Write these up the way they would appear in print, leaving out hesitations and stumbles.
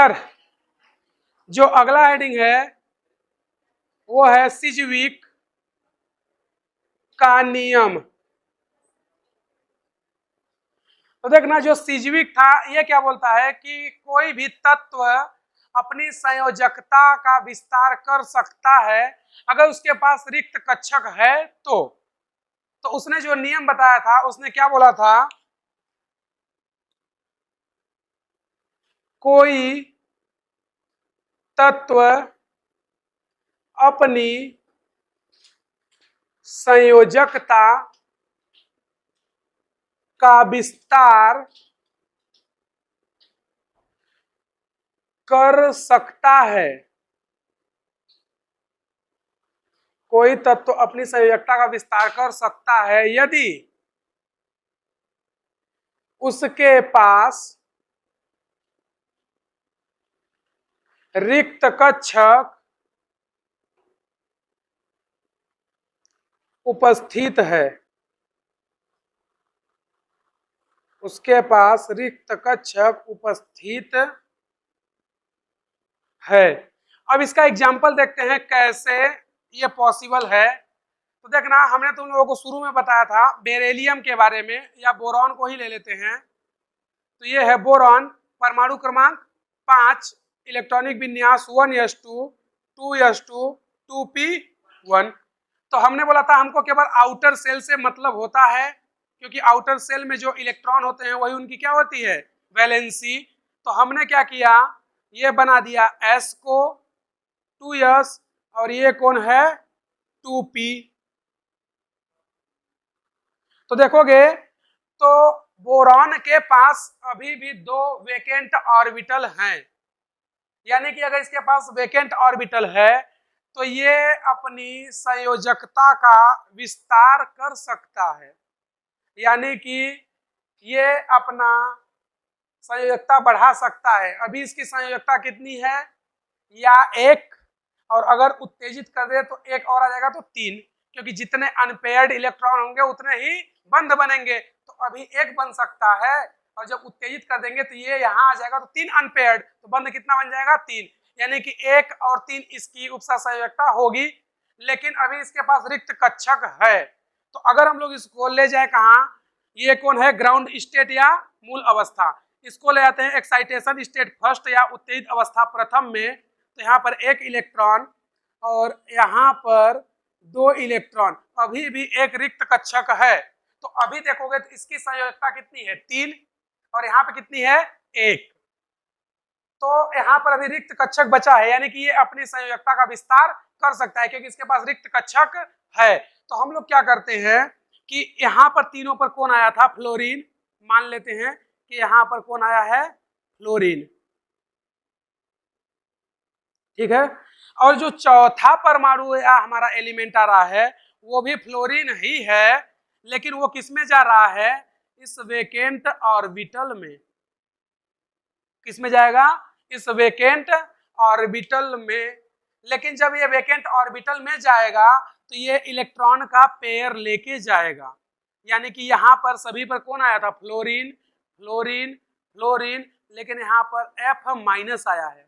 Sir जो अगला heading है वो है सिजविक का नियम। तो देखना जो सिजविक था ये क्या बोलता है कि कोई भी तत्व अपनी संयोजकता का विस्तार कर सकता है अगर उसके पास रिक्त कक्षक है तो उसने जो नियम बताया था उसने क्या बोला था, कोई तत्व अपनी संयोजकता का विस्तार कर सकता है। कोई तत्व अपनी संयोजकता का विस्तार कर सकता है यदि उसके पास रिक्त कक्षक उपस्थित है। उसके पास रिक्त कक्षक उपस्थित है। अब इसका एग्जाम्पल देखते हैं कैसे ये पॉसिबल है। तो देखना हमने तुम लोगों को शुरू में बताया था बेरिलियम के बारे में, या बोरॉन को ही ले लेते हैं। तो ये है बोरॉन, परमाणु क्रमांक 5, इलेक्ट्रॉनिक विन्यास 1s2 2s2 2p1। तो हमने बोला था हमको केवल आउटर सेल से मतलब होता है, क्योंकि आउटर सेल में जो इलेक्ट्रॉन होते हैं वही उनकी क्या होती है, वैलेंसी। तो हमने क्या किया, ये बना दिया s को 2s और ये कौन है 2p। तो देखोगे तो बोरॉन के पास अभी भी 2 वेकेंट ऑर्बिटल हैं, यानी कि अगर इसके पास वेकेंट ऑर्बिटल है तो ये अपनी संयोजकता का विस्तार कर सकता है, यानी कि ये अपना संयोजकता बढ़ा सकता है। अभी इसकी संयोजकता कितनी है, या 1, और अगर उत्तेजित कर दे तो 1 और आ जाएगा तो 3, क्योंकि जितने अनपेयर्ड इलेक्ट्रॉन होंगे उतने ही बंध बनेंगे। तो अभी 1 बन सकता है, और जब उत्तेजित कर देंगे तो ये यहाँ आ जाएगा तो 3 अनपेयर्ड, तो बंध कितना बन जाएगा 3, यानी कि 1 और 3 इसकी उपसंयोजकता होगी। लेकिन अभी इसके पास रिक्त कक्षक है, तो अगर हम लोग इसको ले जाए कहाँ, ये कौन है ग्राउंड स्टेट या मूल अवस्था, इसको ले जाते हैं एक्साइटेशन स्टेट फर्स्ट या उत्तेजित अवस्था प्रथम में। तो यहाँ पर 1 इलेक्ट्रॉन और यहाँ पर 2 इलेक्ट्रॉन, अभी भी एक रिक्त कक्षक है। तो अभी देखोगे तो इसकी संयोजकता कितनी है 3, और यहाँ पे कितनी है 1। तो यहाँ पर अभी रिक्त कक्षक बचा है, यानी कि ये अपनी संयोजकता का विस्तार कर सकता है क्योंकि इसके पास रिक्त कक्षक है। तो हम लोग क्या करते हैं कि यहाँ पर तीनों पर कौन आया था, फ्लोरीन। मान लेते हैं कि यहाँ पर कौन आया है, फ्लोरीन, ठीक है। और जो चौथा परमाणु या हमारा एलिमेंट आ रहा है वो भी फ्लोरीन ही है, लेकिन वो किस में जा रहा है, इस वेकेंट ऑर्बिटल में। किस में जाएगा, इस वेकेंट ऑर्बिटल में। लेकिन जब ये वेकेंट ऑर्बिटल में जाएगा तो ये इलेक्ट्रॉन का पेयर लेके जाएगा, यानी कि यहाँ पर सभी पर कौन आया था, फ्लोरीन फ्लोरीन फ्लोरीन, लेकिन यहाँ पर F- आया है,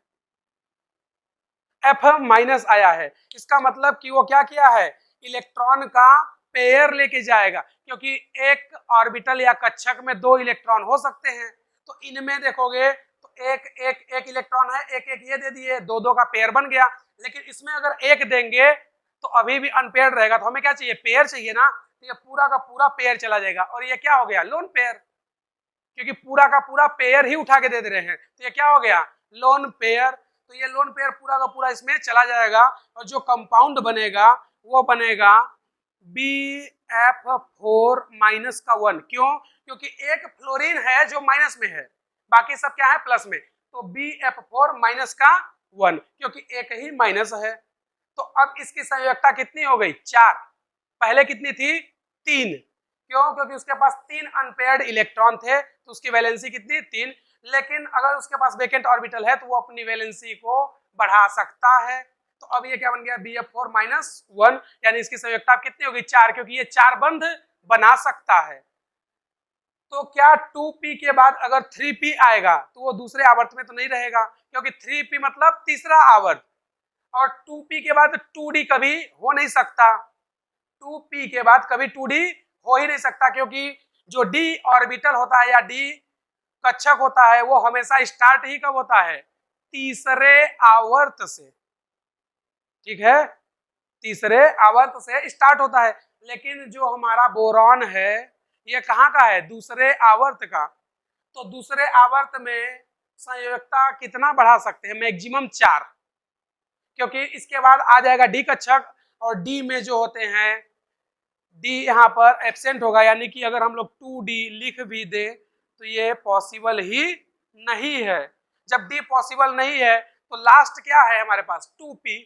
F- आया है। इसका मतलब कि वो क्या किया है, इलेक्ट्रॉन का पेयर लेके जाएगा, क्योंकि एक ऑर्बिटल या कक्षक में 2 इलेक्ट्रॉन हो सकते हैं। तो इनमें देखोगे तो एक इलेक्ट्रॉन है, एक ये दे दिए, 2 का पेयर बन गया। लेकिन इसमें अगर 1 देंगे तो अभी भी अनपेयर्ड रहेगा, तो हमें क्या चाहिए, पेयर चाहिए ना। तो ये पूरा का पूरा पेयर चला जाएगा, और ये क्या हो गया, लोन पेयर, क्योंकि पूरा का पूरा पेयर ही उठा के दे दे रहे हैं। तो ये क्या हो गया, लोन पेयर। तो ये लोन पेयर पूरा का पूरा इसमें चला जाएगा, और जो कंपाउंड बनेगा वो बनेगा BF4-1। क्यों, क्योंकि एक फ्लोरीन है जो माइनस में है, बाकी सब क्या है, प्लस में। तो BF4-1, क्योंकि एक ही माइनस है। तो अब इसकी संयोजकता कितनी हो गई, 4। पहले कितनी थी, 3। क्यों, क्योंकि उसके पास 3 अनपेयर्ड इलेक्ट्रॉन थे, तो उसकी वैलेंसी कितनी, 3। लेकिन अगर उसके पास वेकेंट ऑर्बिटल है तो वो अपनी वैलेंसी को बढ़ा सकता है। तो अब ये क्या बन गया, BF4-1, यानी इसकी संयोजकता कितनी होगी, 4, क्योंकि ये 4 बंध बना सकता है। तो क्या 2p के बाद अगर 3p आएगा तो वो दूसरे आवर्त में तो नहीं रहेगा, क्योंकि 3p मतलब तीसरा आवर्त, और 2p के बाद 2d कभी हो नहीं सकता। 2p के बाद कभी 2d हो ही नहीं सकता, क्योंकि जो d ऑर्बिटल होता है या d कक्षक होता है वो हमेशा स्टार्ट ही कब होता है, तीसरे आवर्त से। ठीक है, तीसरे आवर्त से स्टार्ट होता है। लेकिन जो हमारा बोरॉन है ये कहाँ का है, दूसरे आवर्त का। तो दूसरे आवर्त में संयोजकता कितना बढ़ा सकते हैं, मैक्सिमम 4, क्योंकि इसके बाद आ जाएगा डी कक्षक, और डी में जो होते हैं डी यहाँ पर एब्सेंट होगा, यानी कि अगर हम लोग 2d लिख भी दे तो ये पॉसिबल ही नहीं है। जब डी पॉसिबल नहीं है तो लास्ट क्या है हमारे पास 2p,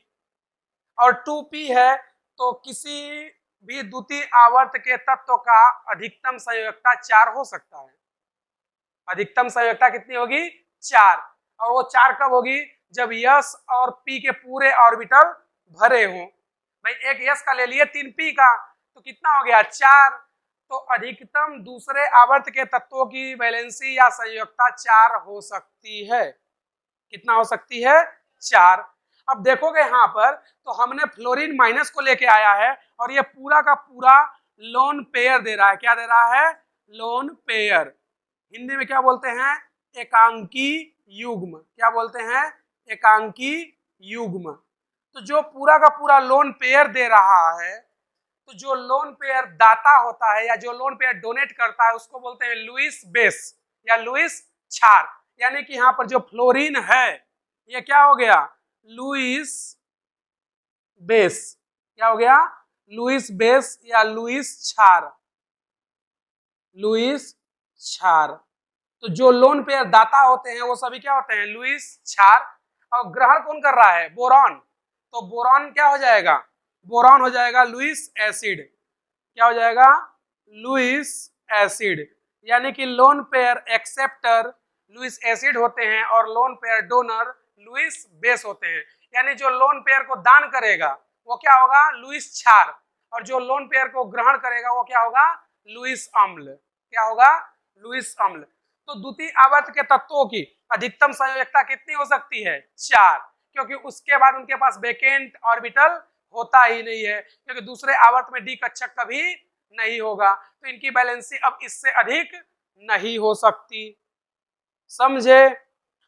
और 2p है तो किसी भी द्वितीय आवर्त के तत्व का अधिकतम संयोजकता 4 हो सकता है। अधिकतम संयोजकता कितनी होगी, 4, और वो 4 कब होगी, जब यस और पी के पूरे ऑर्बिटल भरे हों। भाई एक यस का ले लिए 3p का तो कितना हो गया, 4। तो अधिकतम दूसरे आवर्त के तत्वों की वैलेंसी या संयोजकता 4 हो सकती है। कितना हो सकती है, 4। अब देखोगे यहाँ पर तो हमने फ्लोरीन माइनस को लेके आया है और ये पूरा का पूरा लोन पेयर दे रहा है। क्या दे रहा है, लोन पेयर। हिंदी में क्या बोलते हैं, एकांकी युग्म। क्या बोलते हैं, एकांकी युग्म। तो जो पूरा का पूरा लोन पेयर दे रहा है, तो जो लोन पेयर दाता होता है या जो लोन पेयर डोनेट करता है उसको बोलते हैं लुईस बेस या लुईस क्षार। यानी कि यहाँ पर जो फ्लोरीन है ये क्या हो गया, लुईस बेस। क्या हो गया, लुईस बेस या लुईस क्षार, लुईस क्षार। तो जो लोन पेयर दाता होते हैं वो सभी क्या होते हैं, लुईस क्षार। और ग्रहण कौन कर रहा है, बोरॉन। तो बोरॉन क्या हो जाएगा, बोरॉन हो जाएगा लुईस एसिड। क्या हो जाएगा, लुईस एसिड। यानी कि lone pair acceptor Lewis acid होते हैं और lone pair donor Lewis base होते हैं। यानी जो लोन पेयर को दान करेगा वो क्या होगा, लुईस क्षार, और जो लोन पेयर को ग्रहण करेगा वो क्या होगा, लुईस अम्ल। क्या होगा, लुईस अम्ल। तो द्वितीय आवर्त के तत्वों की अधिकतम संयोजकता कितनी हो सकती है, 4, क्योंकि उसके बाद उनके पास वैकेंट ऑर्बिटल होता ही नहीं है, क्योंकि दूसरे आवर्त में डी कक्षक कभी नहीं होगा। तो इनकी बैलेंसी अब इससे अधिक नहीं हो सकती। समझे।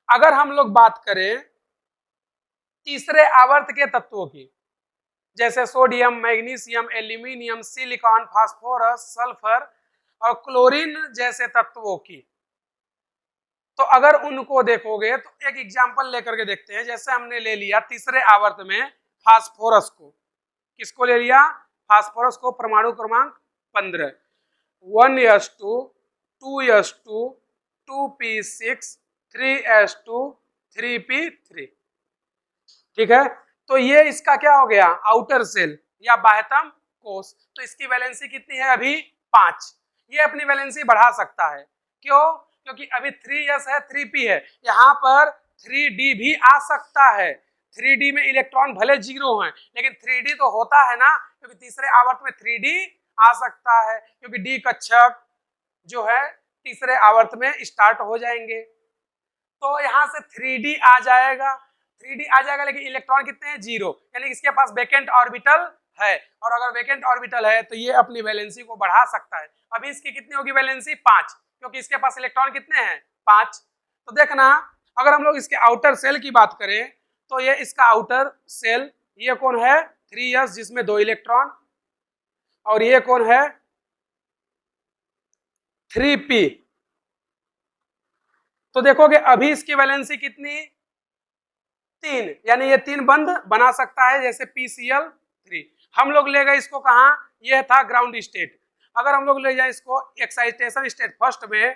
अगर हम लोग बात करें तीसरे आवर्त के तत्वों की, जैसे sodium, magnesium, aluminium, silicon, phosphorus, sulphur और क्लोरीन जैसे तत्वों की, तो अगर उनको देखोगे तो एक एग्जांपल लेकर के देखते हैं। जैसे हमने ले लिया तीसरे आवर्त में फास्फोरस को, किसको ले लिया, फास्फोरस को, परमाणु क्रमांक 15, 1s2 2s2 2p6 3s2 3p3। ठीक है, तो ये इसका क्या हो गया, आउटर सेल या बाह्यतम कोष। तो इसकी वैलेंसी कितनी है, अभी 5। ये अपनी वैलेंसी बढ़ा सकता है, क्यों, क्योंकि अभी 3s है 3p है, यहाँ पर 3d भी आ सकता है। 3d में इलेक्ट्रॉन भले 0 हैं लेकिन 3d तो होता है ना, क्योंकि तीसरे आवर्त में 3d आ सकता है, क्योंकि डी कक्षक जो है तीसरे आवर्त में स्टार्ट हो जाएंगे। तो यहाँ से 3d आ जाएगा, 3d आ जाएगा, लेकिन इलेक्ट्रॉन कितने हैं, 0, यानी इसके पास वैकेंट ऑर्बिटल है। और अगर वैकेंट ऑर्बिटल है तो ये अपनी वैलेंसी को बढ़ा सकता है। अभी इसकी कितनी होगी वैलेंसी, 5, क्योंकि इसके पास इलेक्ट्रॉन कितने हैं, 5। तो देखना, अगर हम लोग इसके आउटर सेल की बात करें तो ये इसका आउटर सेल, ये कौन है, 3s जिसमें 2 इलेक्ट्रॉन, और ये कौन है, 3p। तो देखोगे अभी इसकी वैलेंसी कितनी, 3, यानी ये 3 बंद बना सकता है, जैसे PCl3। हम लोग ले गए इसको कहाँ, ये था ग्राउंड स्टेट। अगर हम लोग ले जाए इसको एक्साइटेशन स्टेट फर्स्ट में,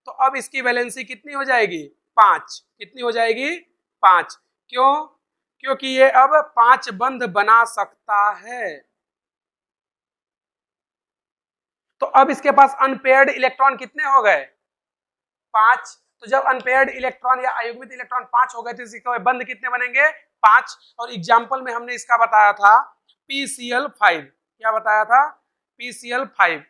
तो अब इसकी वैलेंसी कितनी हो जाएगी, 5। कितनी हो जाएगी, 5। क्यों, क्योंकि ये अब 5 बंद बना सकता है। तो अब इसके पास अनपेयर्ड इलेक्ट्रॉन कितने हो गए, 5। तो जब अनपेयर्ड इलेक्ट्रॉन या अयुग्मित इलेक्ट्रॉन 5 हो गए तो इसके बंद कितने बनेंगे, 5। और एग्जाम्पल में हमने इसका बताया था PCl5। क्या बताया था, PCl5।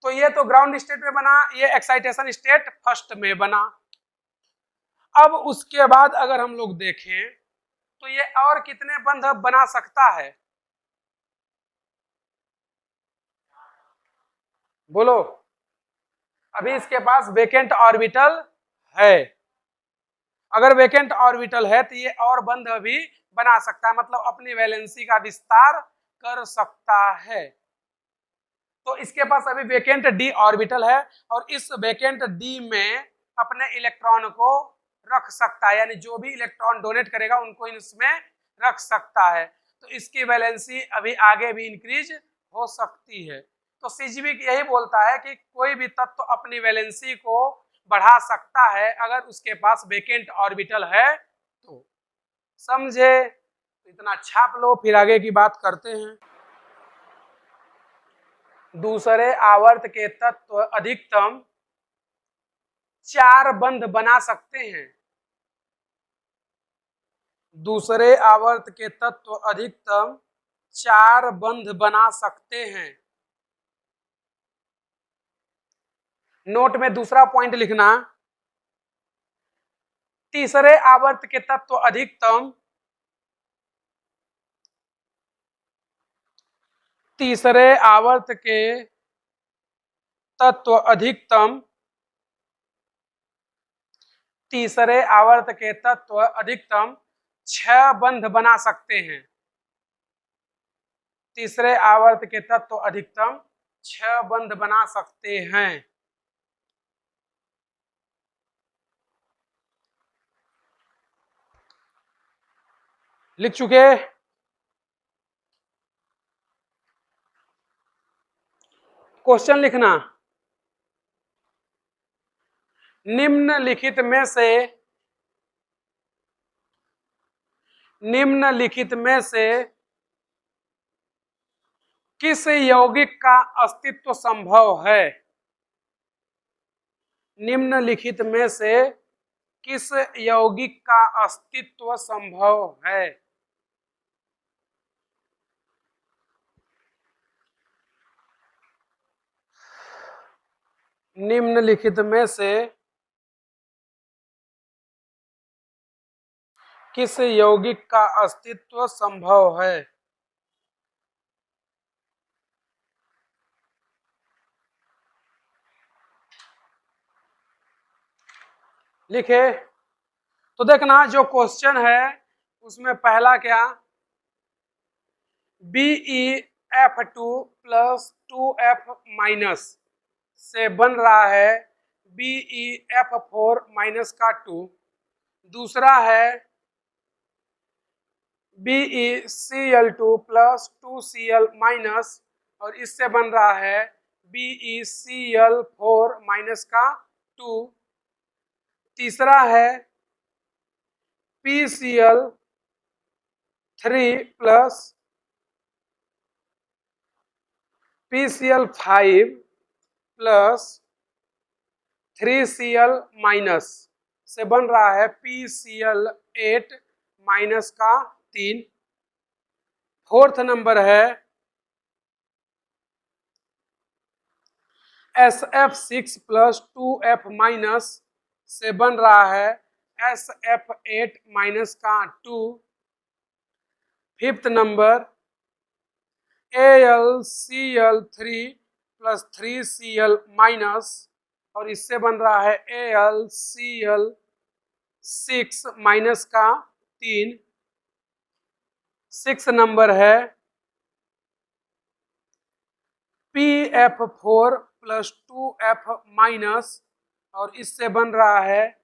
तो ये तो ग्राउंड स्टेट में बना, ये एक्साइटेशन स्टेट फर्स्ट में बना। अब उसके बाद अगर हम लोग देखें तो ये और कितने बंध बना सकता है, बोलो। अभी इसके पास वेकेंट ऑर्बिटल है, अगर वेकेंट ऑर्बिटल है तो ये और बंध भी बना सकता है, मतलब अपनी वैलेंसी का विस्तार कर सकता है। तो इसके पास अभी वेकेंट डी ऑर्बिटल है और इस वेकेंट डी में अपने इलेक्ट्रॉन को रख सकता है, यानी जो भी इलेक्ट्रॉन डोनेट करेगा उनको इसमें रख सकता है। तो इसकी वैलेंसी अभी आगे भी इंक्रीज हो सकती है। तो सीजीबी यही बोलता है कि कोई भी तत्व अपनी वैलेंसी को बढ़ा सकता है अगर उसके पास वेकेंट ऑर्बिटल है तो। समझे? इतना छाप लो, फिर आगे की बात करते हैं। दूसरे आवर्त के तत्व अधिकतम 4 बंध बना सकते हैं। दूसरे आवर्त के तत्व अधिकतम 4 बंध बना सकते हैं। नोट में दूसरा पॉइंट लिखना, तीसरे आवर्त के तत्व अधिकतम, तीसरे आवर्त के तत्व अधिकतम, तीसरे आवर्त के तत्व अधिकतम 6 बंध बना सकते हैं। तीसरे आवर्त के तत्व अधिकतम 6 बंध बना सकते हैं। लिख चुके? क्वेश्चन लिखना, निम्नलिखित में से किस यौगिक का अस्तित्व संभव है? निम्नलिखित में से किस यौगिक का अस्तित्व संभव है? निम्नलिखित में से किस यौगिक का अस्तित्व संभव है? लिखे? तो देखना जो क्वेश्चन है उसमें पहला क्या, BeF2 प्लस 2F माइनस से बन रहा है BeF4 माइनस का 2। दूसरा है BeCl2 प्लस 2Cl माइनस और इससे बन रहा है BeCl4 माइनस का 2। तीसरा है PCl3 plus PCl5 plus 3Cl minus से बन रहा है PCl8 माइनस का 3। फोर्थ नंबर है SF6 प्लस 2F माइनस से बन रहा है SF8 माइनस का 2। Fifth number AlCl3 plus 3Cl minus और इससे बन रहा है AlCl6 माइनस का 3। सिक्स नंबर है PF4 प्लस 2F माइनस और इससे बन रहा है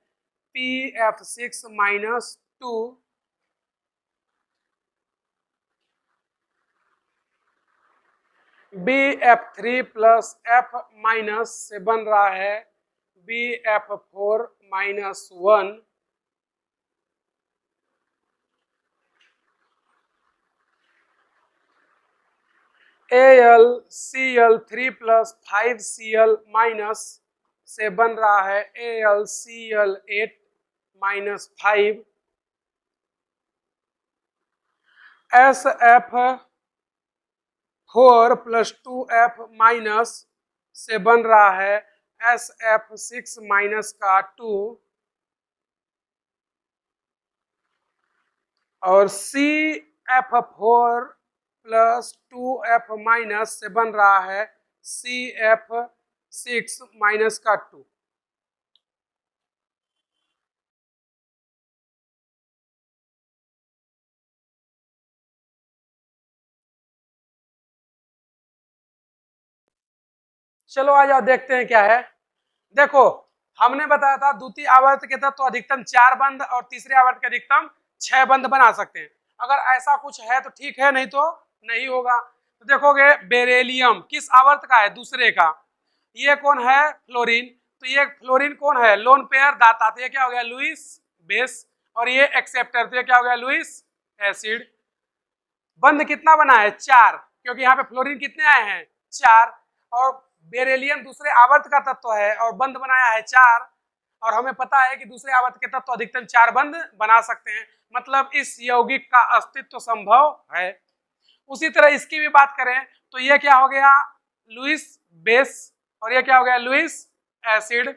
PF6 minus 2। BF3 plus F minus से बन रहा है BF4 minus 1। AlCl3 plus 5Cl minus से बन रहा है AlCl8 minus 5। SF4 plus 2F minus से बन रहा है SF6 माइनस का 2 और CF4 प्लस 2F माइनस से बन रहा है CF6 माइनस का 2। चलो आ जाओ देखते हैं क्या है। देखो हमने बताया था द्वितीय आवर्त के तत्व तो अधिकतम 4 बंध और तीसरे आवर्त के अधिकतम 6 बंध बना सकते हैं। अगर ऐसा कुछ है तो ठीक है, नहीं तो नहीं होगा। तो देखोगे बेरिलियम किस आवर्त का है? दूसरे का। ये कौन है? फ्लोरीन। तो ये फ्लोरीन कौन है? लोन पेयर दाता। तो ये क्या हो गया? Lewis base. और ये एक्सेप्टर। तो ये क्या हो गया? Lewis acid. बंध कितना बना है? 4, क्योंकि यहाँ पे फ्लोरीन कितने आए हैं? 4। और बेरिलियम दूसरे आवर्त का तत्व है और बंध बनाया है 4। और हमें पता है कि दूसरे आवर्त के तत्व अधिकतम 4 बंध बना सकते हैं, मतलब इस यौगिक का अस्तित्व संभव है। उसी तरह इसकी भी बात करें तो ये क्या हो गया? Lewis base. और ये क्या हो गया? Lewis acid.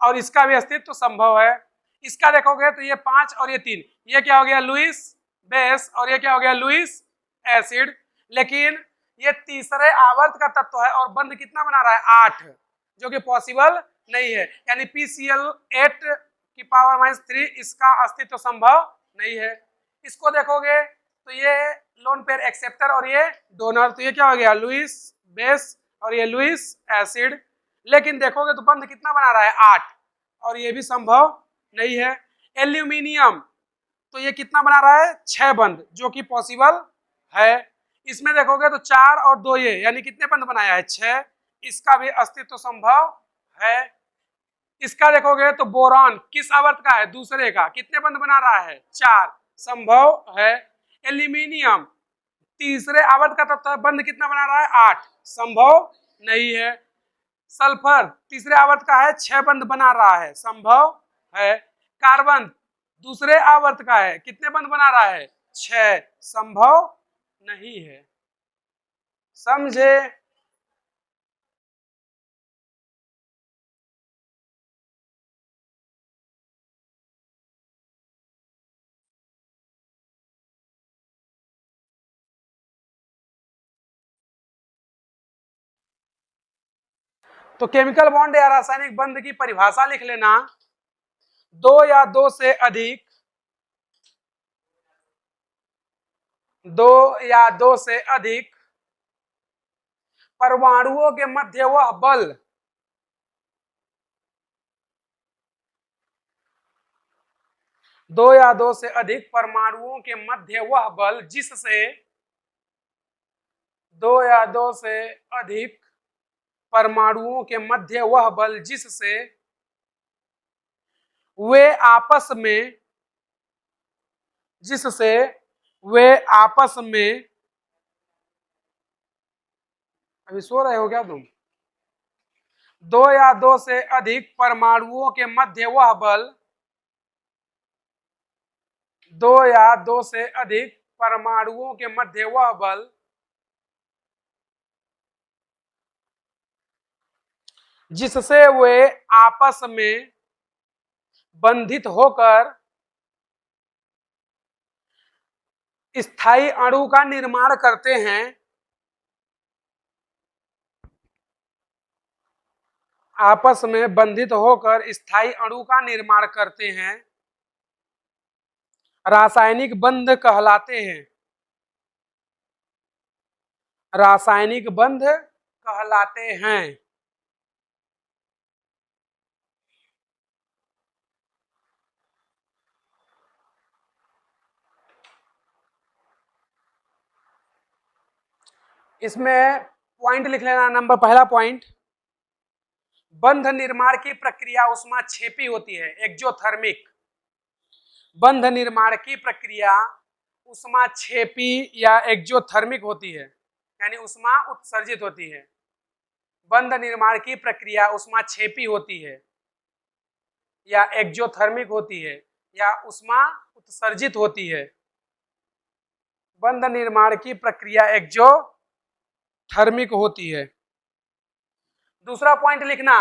और इसका भी अस्तित्व संभव है। इसका देखोगे तो ये 5 और ये 3, ये क्या हो गया? Lewis base. और ये क्या हो गया? Lewis acid. लेकिन ये तीसरे आवर्त का तत्व है और बंध कितना बना रहा है? 8, जो कि पॉसिबल नहीं है। यानी PCl8 की पावर -3 इसका अस्तित्व संभव नहीं है। इसको देखोगे तो ये लोन पेयर एक्सेप्टर और ये डोनर। तो ये क्या हो गया? लुईस बेस और ये लुईस एसिड। लेकिन देखोगे तो बंध कितना बना रहा है? 8, और ये भी संभव नहीं है। एल्यूमिनियम तो ये कितना बना रहा है? 6 बंध, जो कि पॉसिबल है। इसमें देखोगे तो 4 और 2 ये, यानी कितने बंध बनाया है? 6। इसका भी अस्तित्व संभव है। इसका देखोगे तो बोरॉन किस आवर्त का है? दूसरे का। कितने बंध बना रहा है? 4, संभव है। एल्यूमिनियम तीसरे आवर्त का तत्व, बंध कितना बना रहा है? 8, संभव नहीं है। सल्फर तीसरे आवर्त का है, 6 बंध बना रहा है, संभव है। कार्बन दूसरे आवर्त का है, कितने बंध बना रहा है? 6, संभव नहीं है। समझे? तो केमिकल बॉन्ड या रासायनिक बंध की परिभाषा लिख लेना। 2 या 2 से अधिक, 2 या 2 से अधिक परमाणुओं के मध्य वह बल, दो या 2 से अधिक परमाणुओं के मध्य वह बल जिससे 2 या 2 से अधिक परमाणुओं के मध्य वह बल जिससे वे आपस में अभी सो रहे हो क्या तुम? 2 या 2 से अधिक परमाणुओं के मध्य वह बल, 2 या 2 से अधिक परमाणुओं के मध्य वह बल जिससे वे आपस में बंधित होकर स्थायी अणु का निर्माण करते हैं, आपस में बंधित होकर स्थायी अणु का निर्माण करते हैं, रासायनिक बंध कहलाते हैं। रासायनिक बंध कहलाते हैं। इसमें पॉइंट लिख लेना। नंबर पहला पॉइंट, बंध निर्माण की प्रक्रिया उष्माक्षेपी होती है, एक्जोथर्मिक। बंध निर्माण की प्रक्रिया उष्माक्षेपी या एक्जोथर्मिक होती है, यानी उष्मा उत्सर्जित होती है। बंध निर्माण की प्रक्रिया उष्माक्षेपी होती है या एक्जोथर्मिक होती है या उष्मा उत्सर्जित होती है। बंध निर्माण की प्रक्रिया एक्जोथर्मिक होती है। दूसरा पॉइंट लिखना,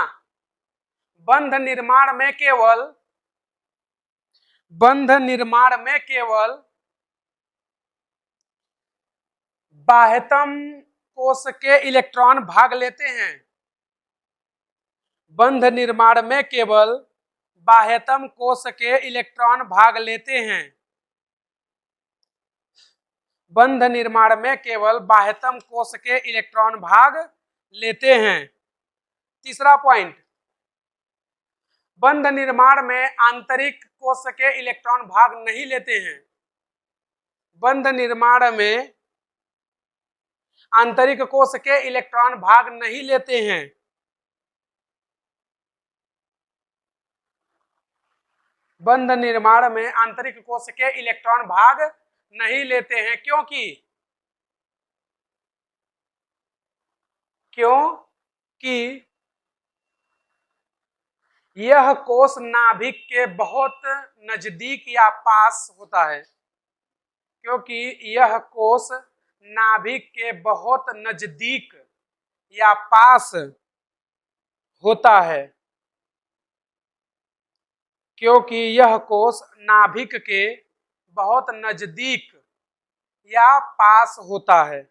बंध निर्माण में केवल बाह्यतम कोश के इलेक्ट्रॉन भाग लेते हैं। बंध निर्माण में केवल बाह्यतम कोश के इलेक्ट्रॉन भाग लेते हैं। बंध निर्माण में केवल बाह्यतम कोश के इलेक्ट्रॉन भाग लेते हैं। तीसरा पॉइंट, बंध निर्माण में आंतरिक कोश के इलेक्ट्रॉन भाग नहीं लेते हैं। बंध निर्माण में आंतरिक कोश के इलेक्ट्रॉन भाग नहीं लेते हैं। बंध निर्माण में आंतरिक कोश के इलेक्ट्रॉन भाग नहीं लेते हैं, क्योंकि यह कोश नाभिक के बहुत नजदीक या पास होता है। क्योंकि यह कोश नाभिक के बहुत नजदीक या पास होता है। क्योंकि यह कोश नाभिक के बहुत नजदीक या पास होता है।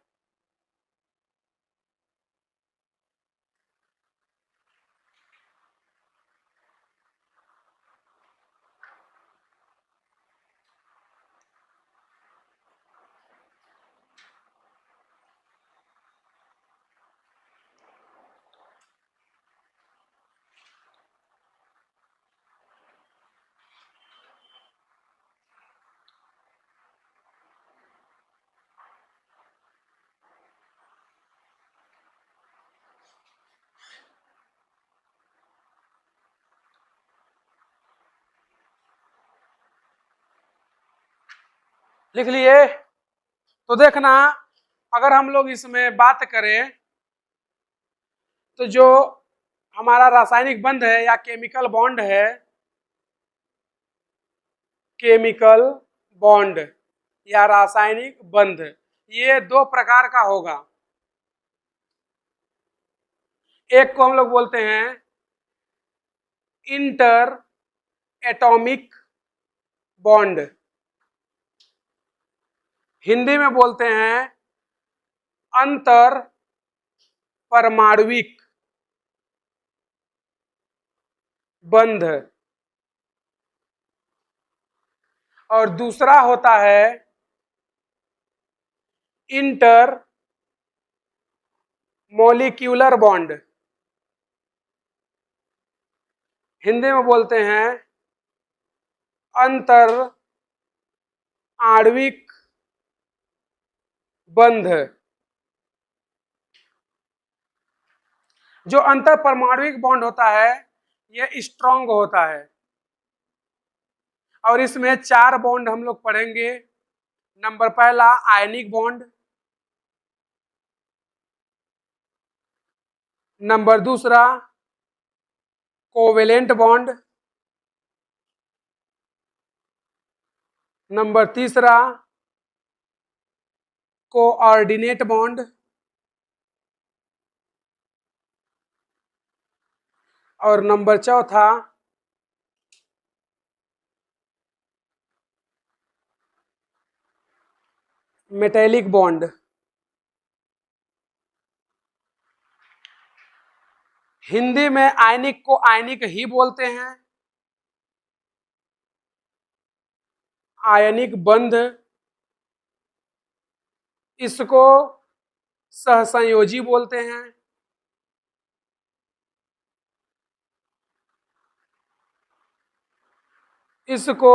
लिख लिए? तो देखना, अगर हम लोग इसमें बात करें तो जो हमारा रासायनिक बंध है या केमिकल बॉन्ड है, केमिकल बॉन्ड या रासायनिक बंध, ये दो प्रकार का होगा। एक को हम लोग बोलते हैं इंटर एटॉमिक बॉन्ड, हिंदी में बोलते हैं अंतर परमाणुविक बंध। और दूसरा होता है इंटर मॉलिक्यूलर बॉन्ड, हिंदी में बोलते हैं अंतर आणविक बंध। जो अंतर परमाणुविक बॉन्ड होता है यह स्ट्रॉन्ग होता है, और इसमें 4 बॉन्ड हम लोग पढ़ेंगे। नंबर पहला आयनिक बॉन्ड, नंबर दूसरा कोवेलेंट बॉन्ड, नंबर तीसरा कोऑर्डिनेट बॉन्ड, और नंबर चौथा मेटेलिक बॉन्ड। हिंदी में आयनिक को आयनिक ही बोलते हैं। आयनिक बंध, इसको सहसंयोजी बोलते हैं। इसको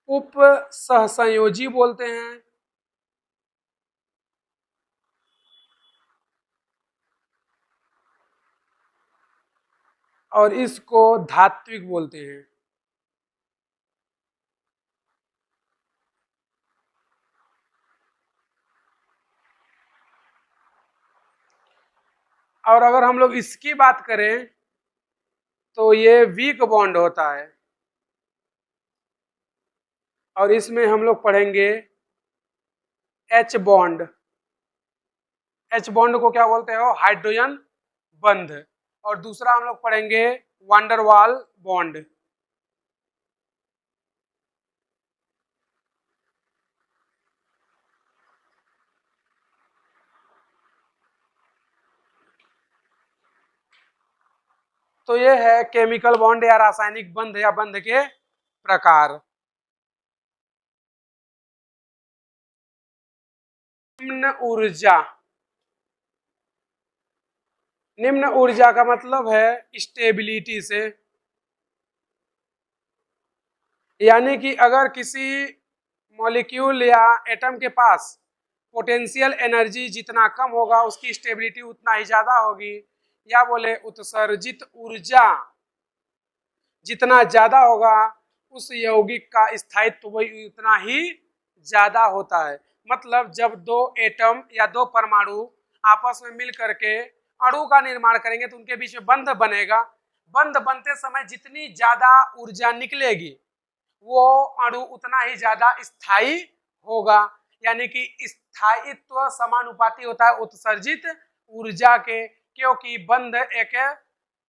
उप सहसंयोजी बोलते हैं। और इसको धात्विक बोलते हैं। और अगर हम लोग इसकी बात करें तो ये वीक बॉन्ड होता है, और इसमें हम लोग पढ़ेंगे एच बॉन्ड। एच बॉन्ड को क्या बोलते हो, हाइड्रोजन बंध। और दूसरा हम लोग पढ़ेंगे वांडरवाल बॉन्ड। तो ये है केमिकल बॉन्ड या रासायनिक बंध या बंध के प्रकार। निम्न ऊर्जा, निम्न ऊर्जा का मतलब है स्टेबिलिटी से, यानी कि अगर किसी मॉलिक्यूल या एटम के पास पोटेंशियल एनर्जी जितना कम होगा उसकी स्टेबिलिटी उतना ही ज्यादा होगी, या बोले उत्सर्जित ऊर्जा जितना ज्यादा होगा उस यौगिक का स्थायित्व वही उतना ही ज्यादा होता है। मतलब जब दो एटम या दो परमाणु आपस में मिल करके अणु का निर्माण करेंगे तो उनके बीच में बंध बनेगा। बंध बनते समय जितनी ज्यादा ऊर्जा निकलेगी वो अणु उतना ही ज्यादा स्थायी होगा, यानी कि स्थायित्व समानुपाती होता है उत्सर्जित ऊर्जा के, क्योंकि बंध एक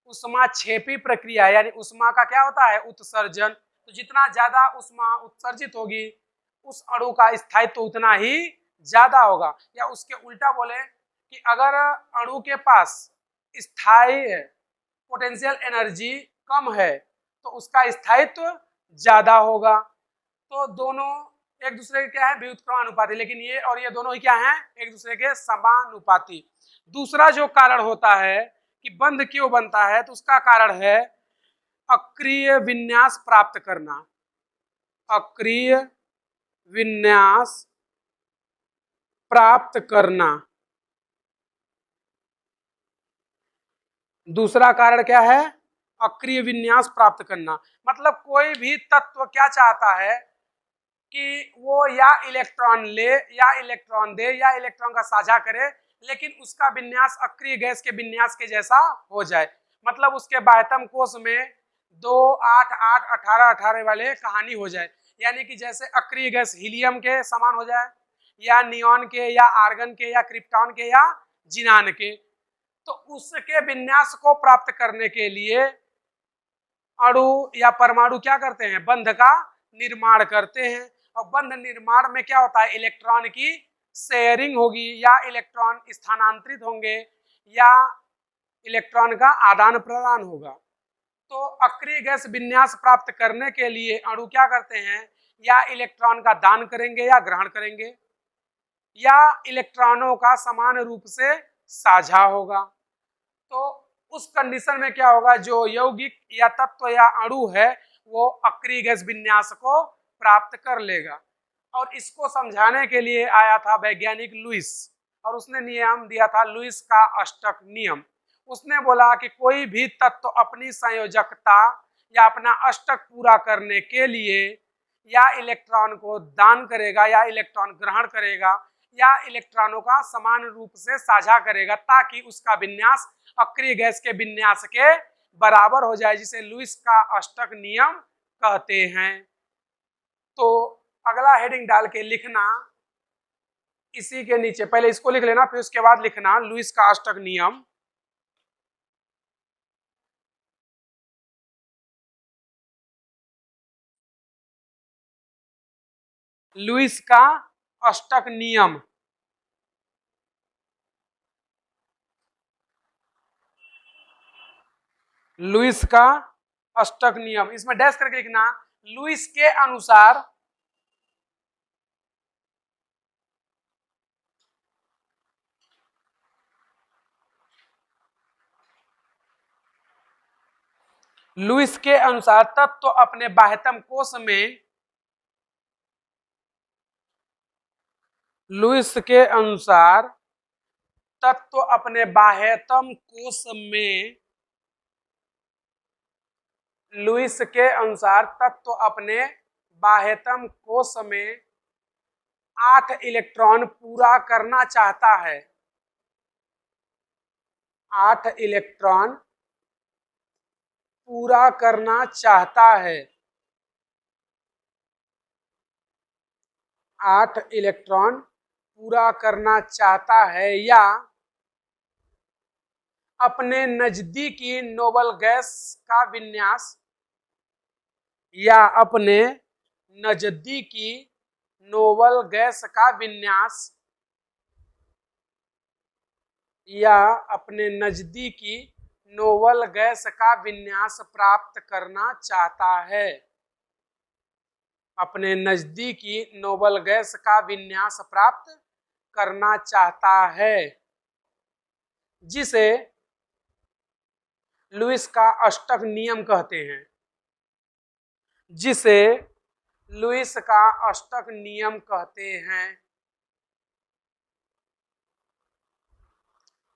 उष्माक्षेपी प्रक्रिया है, यानी उष्मा का क्या होता है, उत्सर्जन। तो जितना ज्यादा उष्मा उत्सर्जित होगी उस अणु का स्थायित्व उतना ही ज्यादा होगा। या उसके उल्टा बोले कि अगर अणु के पास स्थायी पोटेंशियल एनर्जी कम है तो उसका स्थायित्व ज्यादा होगा। तो दोनों एक दूसरे के क्या है, व्युत्क्रमानुपाती, लेकिन ये और ये दोनों ही क्या हैं, एक दूसरे के समानुपाती। दूसरा जो कारण होता है कि बंध क्यों बनता है, तो उसका कारण है अक्रिय विन्यास प्राप्त करना। अक्रिय विन्यास प्राप्त करना। दूसरा कारण क्या है, अक्रिय विन्यास प्राप्त करना। मतलब कोई भी तत्व क्या चाहता है कि वो या इलेक्ट्रॉन ले या इलेक्ट्रॉन दे या इलेक्ट्रॉन का साझा करे, लेकिन उसका विन्यास अक्रिय गैस के विन्यास के जैसा हो जाए। मतलब उसके बाह्यतम कोश में 2, 8, 8, 18, 18 वाले कहानी हो जाए, यानी कि जैसे अक्रिय गैस हीलियम के समान हो जाए, या नियॉन के, या आर्गन के, या क्रिप्टॉन के, या जिनान के। तो उसके विन्यास को प्राप्त करने के लिए अणु या परमाणु क्या करते हैं, बंध का निर्माण करते हैं। और बंध निर्माण में क्या होता है, इलेक्ट्रॉन की शेयरिंग होगी, या इलेक्ट्रॉन स्थानांतरित होंगे, या इलेक्ट्रॉन का आदान प्रदान होगा। तो अक्रिय गैस विन्यास प्राप्त करने के लिए अणु क्या करते हैं, या इलेक्ट्रॉन का दान करेंगे या ग्रहण करेंगे, या इलेक्ट्रॉनों का समान रूप से साझा होगा। तो उस कंडीशन में क्या होगा, जो यौगिक या तत्व या अणु है वो अक्रिय गैस विन्यास को प्राप्त कर लेगा। और इसको समझाने के लिए आया था वैज्ञानिक लुईस, और उसने नियम दिया था लुईस का अष्टक नियम। उसने बोला कि कोई भी तत्व अपनी संयोजकता या अपना अष्टक पूरा करने के लिए या इलेक्ट्रॉन को दान करेगा, या इलेक्ट्रॉन ग्रहण करेगा, या इलेक्ट्रॉनों का समान रूप से साझा करेगा, ताकि उसका विन्यास अक्रिय गैस के विन्यास के बराबर हो जाए, जिसे लुईस का अष्टक नियम कहते हैं। तो अगला हेडिंग डाल के लिखना इसी के नीचे, पहले इसको लिख लेना, फिर उसके बाद लिखना लुईस का अष्टक नियम। लुईस का अष्टक नियम। लुईस का अष्टक नियम, इसमें डैश करके लिखना, लुईस के अनुसार लुईस के अनुसार तत्व अपने बाह्यतम कोश में, लुईस के अनुसार तत्व अपने बाह्यतम कोश में, लुईस के अनुसार तत्व अपने बाह्यतम कोश में 8 इलेक्ट्रॉन पूरा करना चाहता है। 8 इलेक्ट्रॉन पूरा करना चाहता है। 8 इलेक्ट्रॉन पूरा करना चाहता है, या अपने नजदीकी नोबल गैस का विन्यास या अपने नजदीकी नोबल गैस का विन्यास या अपने नजदीकी नोबल गैस का विन्यास प्राप्त करना चाहता है। अपने नजदीकी नोबल गैस का विन्यास प्राप्त करना चाहता है, जिसे लुईस का अष्टक नियम कहते हैं। जिसे लुईस का अष्टक नियम कहते हैं।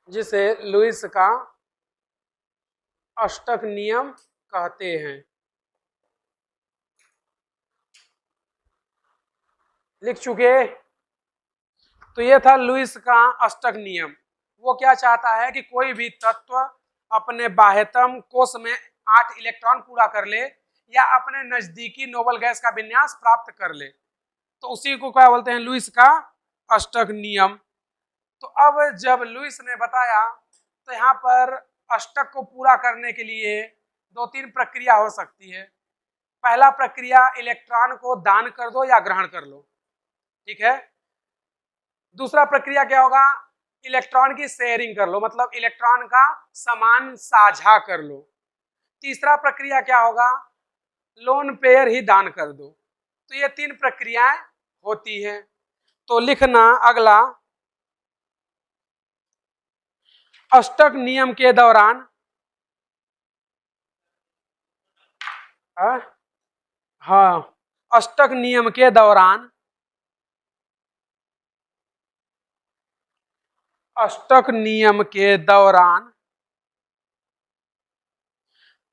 जिसे लुईस का अष्टक नियम कहते हैं। लिख चुके? तो यह था लुईस का अष्टक नियम। वो क्या चाहता है कि कोई भी तत्व अपने बाह्यतम कोश में 8 इलेक्ट्रॉन पूरा कर ले या अपने नजदीकी नोबल गैस का विन्यास प्राप्त कर ले, तो उसी को क्या बोलते हैं? लुईस का अष्टक नियम। तो अब जब लुईस ने बताया तो यहाँ पर अष्टक को पूरा करने के लिए 2-3 प्रक्रिया हो सकती है। पहला प्रक्रिया, इलेक्ट्रॉन को दान कर दो या ग्रहण कर लो, ठीक है। दूसरा प्रक्रिया क्या होगा? इलेक्ट्रॉन की शेयरिंग कर लो, मतलब इलेक्ट्रॉन का समान साझा कर लो। तीसरा प्रक्रिया क्या होगा? लोन पेयर ही दान कर दो। तो ये 3 प्रक्रियाएं होती है। तो लिखना अगला, अष्टक नियम के दौरान हाँ, अष्टक नियम के दौरान अष्टक नियम के दौरान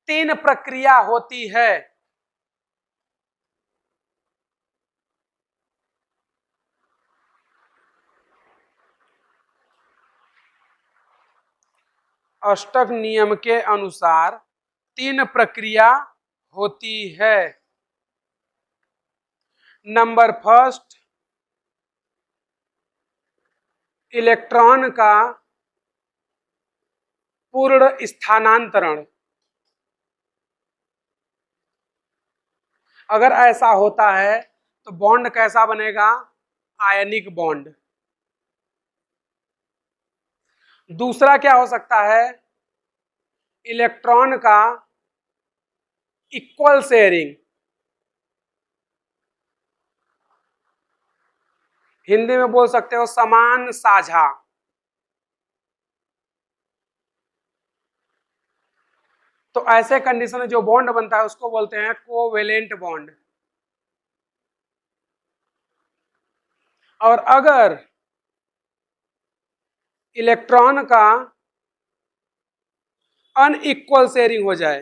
3 प्रक्रिया होती है। अष्टक नियम के अनुसार 3 प्रक्रिया होती है। नंबर फर्स्ट, इलेक्ट्रॉन का पूर्ण स्थानांतरण। अगर ऐसा होता है तो बॉन्ड कैसा बनेगा? Ionic bond. दूसरा क्या हो सकता है? इलेक्ट्रॉन का इक्वल शेयरिंग। हिंदी में बोल सकते हो समान साझा। तो ऐसे कंडीशन में जो बॉन्ड बनता है उसको बोलते हैं कोवेलेंट बॉन्ड। और अगर इलेक्ट्रॉन का अनइक्वल शेयरिंग हो जाए,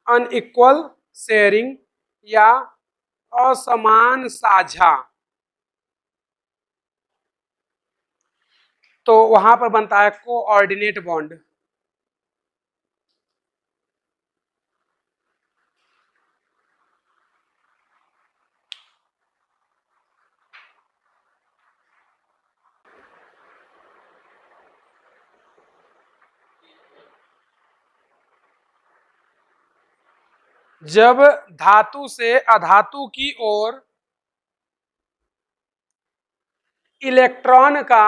अनइक्वल शेयरिंग या असमान साझा, तो वहां पर बनता है कोऑर्डिनेट बॉन्ड। जब धातु से अधातु की ओर इलेक्ट्रॉन का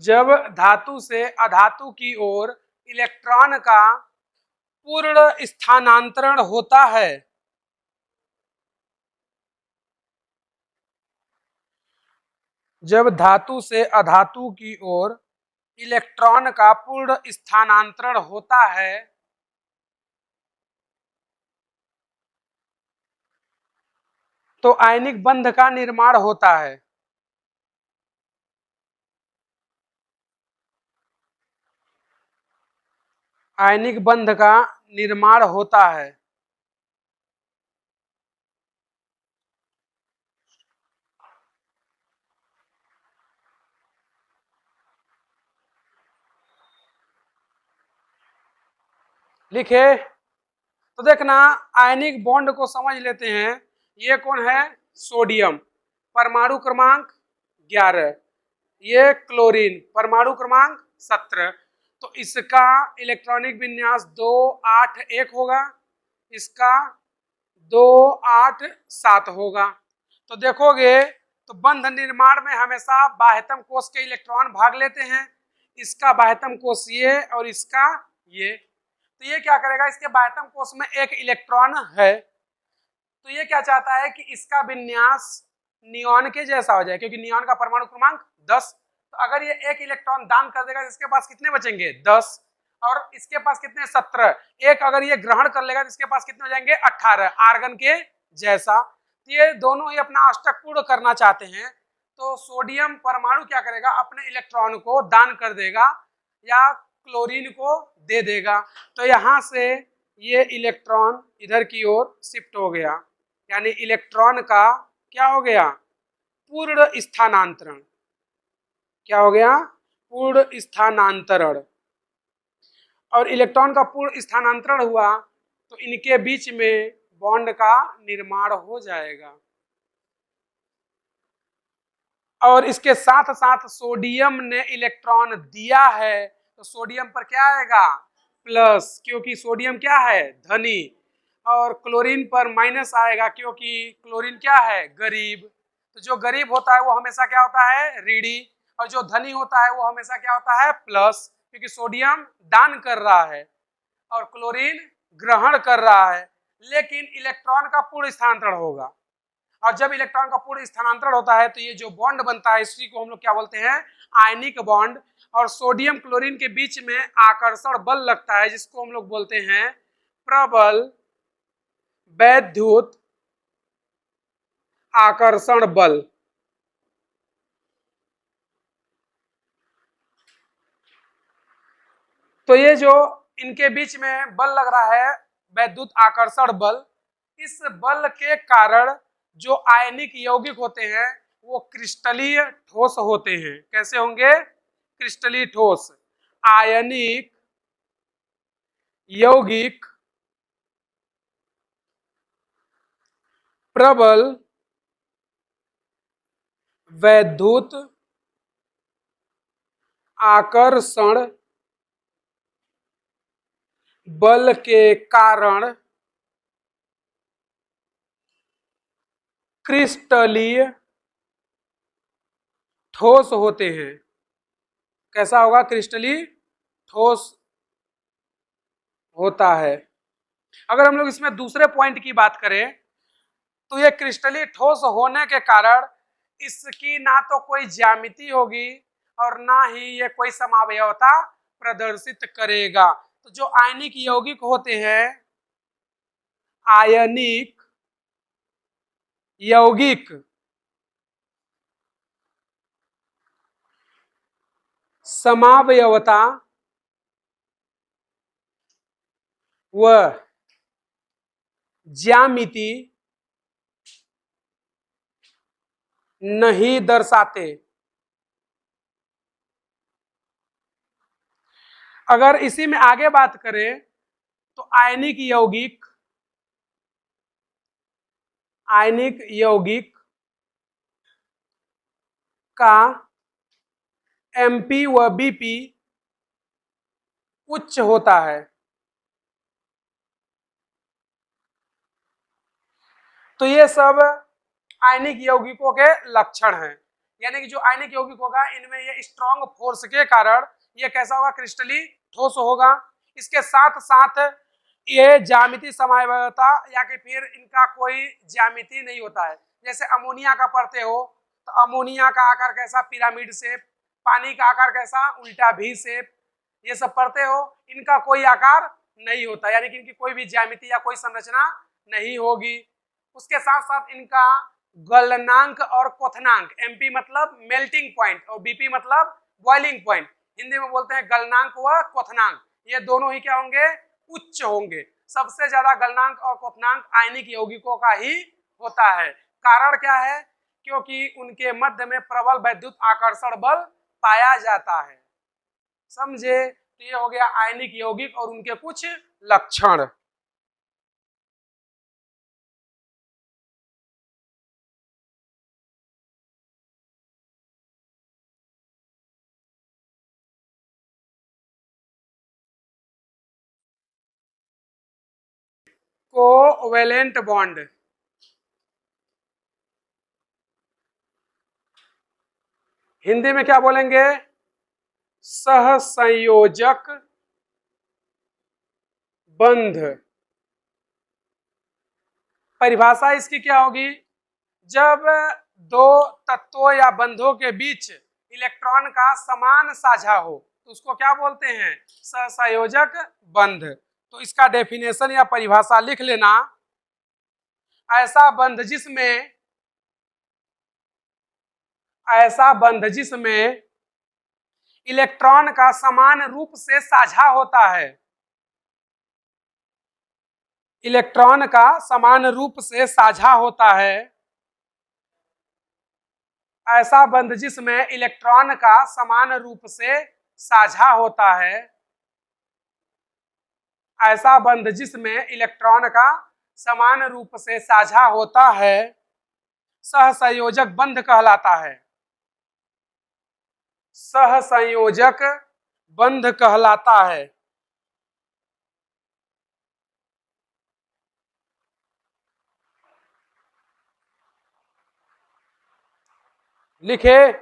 जब धातु से अधातु की ओर इलेक्ट्रॉन का पूर्ण स्थानांतरण होता है, जब धातु से अधातु की ओर इलेक्ट्रॉन का पूर्ण स्थानांतरण होता है, तो आयनिक बंध का निर्माण होता है। आयनिक बंध का निर्माण होता है। लिखे? तो देखना, आयनिक बॉन्ड को समझ लेते हैं। ये कौन है? सोडियम। परमाणु क्रमांक 11, ये क्लोरीन परमाणु क्रमांक 17। तो इसका इलेक्ट्रॉनिक विन्यास 281 होगा, इसका 287 होगा। तो देखोगे तो बंध निर्माण में हमेशा बाह्यतम कोश के इलेक्ट्रॉन भाग लेते हैं। इसका बाह्यतम कोश ये और इसका ये, तो ये क्या करेगा, इसके बाह्यतम कोश में एक इलेक्ट्रॉन है, तो ये क्या चाहता है कि इसका विन्यास नियॉन के जैसा हो जाए, क्योंकि नियॉन का परमाणु क्रमांक 10। तो अगर ये एक इलेक्ट्रॉन दान कर देगा, इसके पास कितने बचेंगे 10, और इसके पास कितने 17। एक अगर ये ग्रहण कर लेगा तो इसके पास कितने हो जाएंगे 18, आर्गन के जैसा। तो ये दोनों ही अपना अष्टक पूर्ण करना चाहते हैं। तो सोडियम परमाणु क्या करेगा, अपने इलेक्ट्रॉन को दान कर देगा या क्लोरीन को दे देगा। तो यहाँ से ये इलेक्ट्रॉन इधर की ओर शिफ्ट हो गया, यानी इलेक्ट्रॉन का क्या हो गया, पूर्ण स्थानांतरण। क्या हो गया, पूर्ण स्थानांतरण। और इलेक्ट्रॉन का पूर्ण स्थानांतरण हुआ तो इनके बीच में बॉन्ड का निर्माण हो जाएगा। और इसके साथ साथ सोडियम ने इलेक्ट्रॉन दिया है, तो सोडियम पर क्या आएगा, प्लस, क्योंकि सोडियम क्या है, धनी। और क्लोरीन पर माइनस आएगा, क्योंकि क्लोरीन क्या है, गरीब। तो जो गरीब होता है वो हमेशा क्या होता है, ऋणी, और जो धनी होता है वो हमेशा क्या होता है, प्लस, क्योंकि सोडियम दान कर रहा है और क्लोरीन ग्रहण कर रहा है। लेकिन इलेक्ट्रॉन का पूर्ण स्थानांतरण होगा, और जब इलेक्ट्रॉन का पूर्ण स्थानांतरण होता है तो ये जो बॉन्ड बनता है इसी को हम लोग क्या बोलते हैं, आयनिक बॉन्ड। और सोडियम क्लोरीन के बीच में आकर्षण बल लगता है, जिसको हम लोग बोलते हैं प्रबल वैद्युत आकर्षण बल। तो ये जो इनके बीच में बल लग रहा है, वैद्युत आकर्षण बल, इस बल के कारण जो आयनिक यौगिक होते हैं वो क्रिस्टलीय ठोस होते हैं। कैसे होंगे, क्रिस्टलीय ठोस। आयनिक यौगिक प्रबल वैद्युत आकर्षण बल के कारण क्रिस्टलीय ठोस होते हैं। कैसा होगा, क्रिस्टलीय ठोस होता है। अगर हम लोग इसमें दूसरे पॉइंट की बात करें तो ये क्रिस्टलीय ठोस होने के कारण इसकी ना तो कोई ज्यामिति होगी और ना ही ये कोई समावयवता प्रदर्शित करेगा। तो जो आयनिक यौगिक होते हैं, आयनिक यौगिक समावयवता व ज्यामिति नहीं दर्शाते। अगर इसी में आगे बात करें तो आयनिक यौगिक का एमपी व बीपी उच्च होता है। तो ये सब आयनिक यौगिकों के लक्षण हैं। यानी कि जो आयनिक यौगिक होगा इनमें ये स्ट्रॉन्ग फोर्स के कारण ये कैसा होगा, क्रिस्टलीय ठोस होगा। इसके साथ साथ ये ज्यामिति समावयवता या कि फिर इनका कोई ज्यामिति नहीं होता है। जैसे अमोनिया का पढ़ते हो तो अमोनिया का आकार कैसा, पिरामिड शेप, पानी का आकार कैसा, उल्टा भी शेप, ये सब पढ़ते हो। इनका कोई आकार नहीं होता, यानी कि इनकी कोई भी ज्यामिति या कोई संरचना नहीं होगी। उसके साथ साथ इनका गलनांक और क्वथनांक, एमपी मतलब मेल्टिंग पॉइंट और बीपी मतलब बॉइलिंग पॉइंट, हिंदी में बोलते हैं गलनांक व क्वथनांक, ये दोनों ही क्या होंगे, उच्च होंगे। सबसे ज्यादा गलनांक और क्वथनांक आयनिक यौगिकों का ही होता है। कारण क्या है, क्योंकि उनके मध्य में प्रबल वैद्युत आकर्षण बल पाया जाता है। समझे, तो ये हो गया आयनिक यौगिक और उनके कुछ लक्षण। कोवैलेंट बॉन्ड, हिंदी में क्या बोलेंगे? सहसंयोजक बंध। परिभाषा इसकी क्या होगी? जब दो तत्वों या बंधों के बीच इलेक्ट्रॉन का समान साझा हो तो उसको क्या बोलते हैं? सहसंयोजक बंध। तो इसका डेफिनेशन या परिभाषा लिख लेना, ऐसा बंध जिसमें इलेक्ट्रॉन का समान रूप से साझा होता है, इलेक्ट्रॉन का समान रूप से साझा होता है, ऐसा बंध जिसमें इलेक्ट्रॉन का समान रूप से साझा होता है, ऐसा बंध जिसमें इलेक्ट्रॉन का समान रूप से साझा होता है सहसंयोजक बंध कहलाता है, सहसंयोजक बंध कहलाता है। लिखे,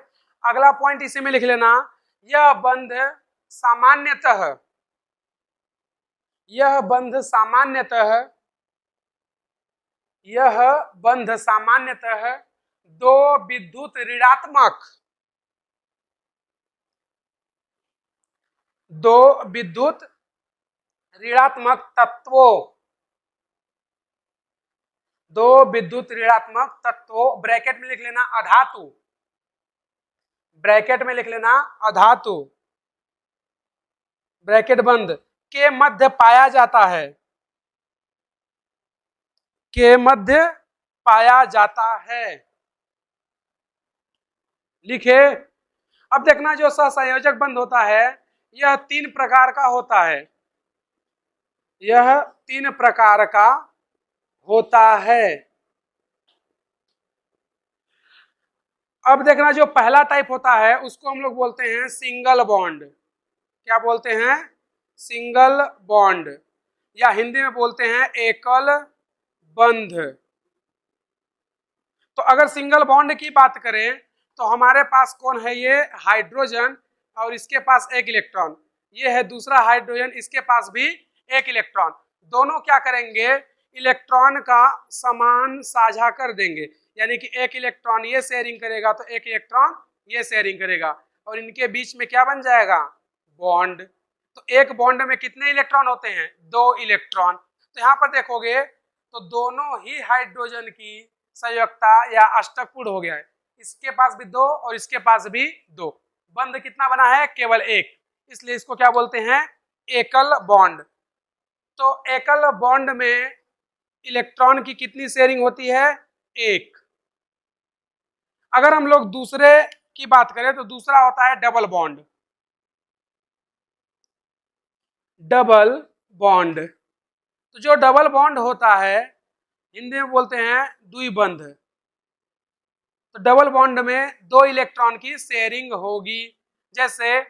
अगला पॉइंट इसी में लिख लेना, यह बंध सामान्यतः यह बंध सामान्यतः दो विद्युत ऋणात्मक तत्वों ब्रैकेट में लिख लेना अधातु, ब्रैकेट में लिख लेना अधातु, ब्रैकेट बंद, के मध्य पाया जाता है, के मध्य पाया जाता है। लिखे, अब देखना जो सहसंयोजक बंध होता है यह तीन प्रकार का होता है, यह तीन प्रकार का होता है। अब देखना जो पहला टाइप होता है उसको हम लोग बोलते हैं सिंगल बॉन्ड। क्या बोलते हैं? सिंगल बॉन्ड, या हिंदी में बोलते हैं एकल बंध। तो अगर सिंगल बॉन्ड की बात करें तो हमारे पास कौन है? ये हाइड्रोजन, और इसके पास एक इलेक्ट्रॉन, ये है दूसरा हाइड्रोजन, इसके पास भी एक इलेक्ट्रॉन। दोनों क्या करेंगे? इलेक्ट्रॉन का समान साझा कर देंगे, यानी कि एक इलेक्ट्रॉन ये शेयरिंग करेगा तो एक इलेक्ट्रॉन ये शेयरिंग करेगा, और इनके बीच में क्या बन जाएगा? बॉन्ड। तो एक बॉन्ड में कितने इलेक्ट्रॉन होते हैं? 2 इलेक्ट्रॉन। तो यहाँ पर देखोगे तो दोनों ही हाइड्रोजन की संयुक्ता या अष्टक पूर्ण हो गया है, इसके पास भी 2 और इसके पास भी 2। बंध कितना बना है? केवल एक, इसलिए इसको क्या बोलते हैं? एकल बॉन्ड। तो एकल बॉन्ड में इलेक्ट्रॉन की कितनी शेयरिंग होती है? एक। अगर हम लोग दूसरे की बात करें तो दूसरा होता है डबल बॉन्ड, डबल बॉन्ड। तो जो डबल बॉन्ड होता है हिंदी में बोलते हैं द्विबंध। तो डबल बॉन्ड में 2 इलेक्ट्रॉन की शेयरिंग होगी, जैसे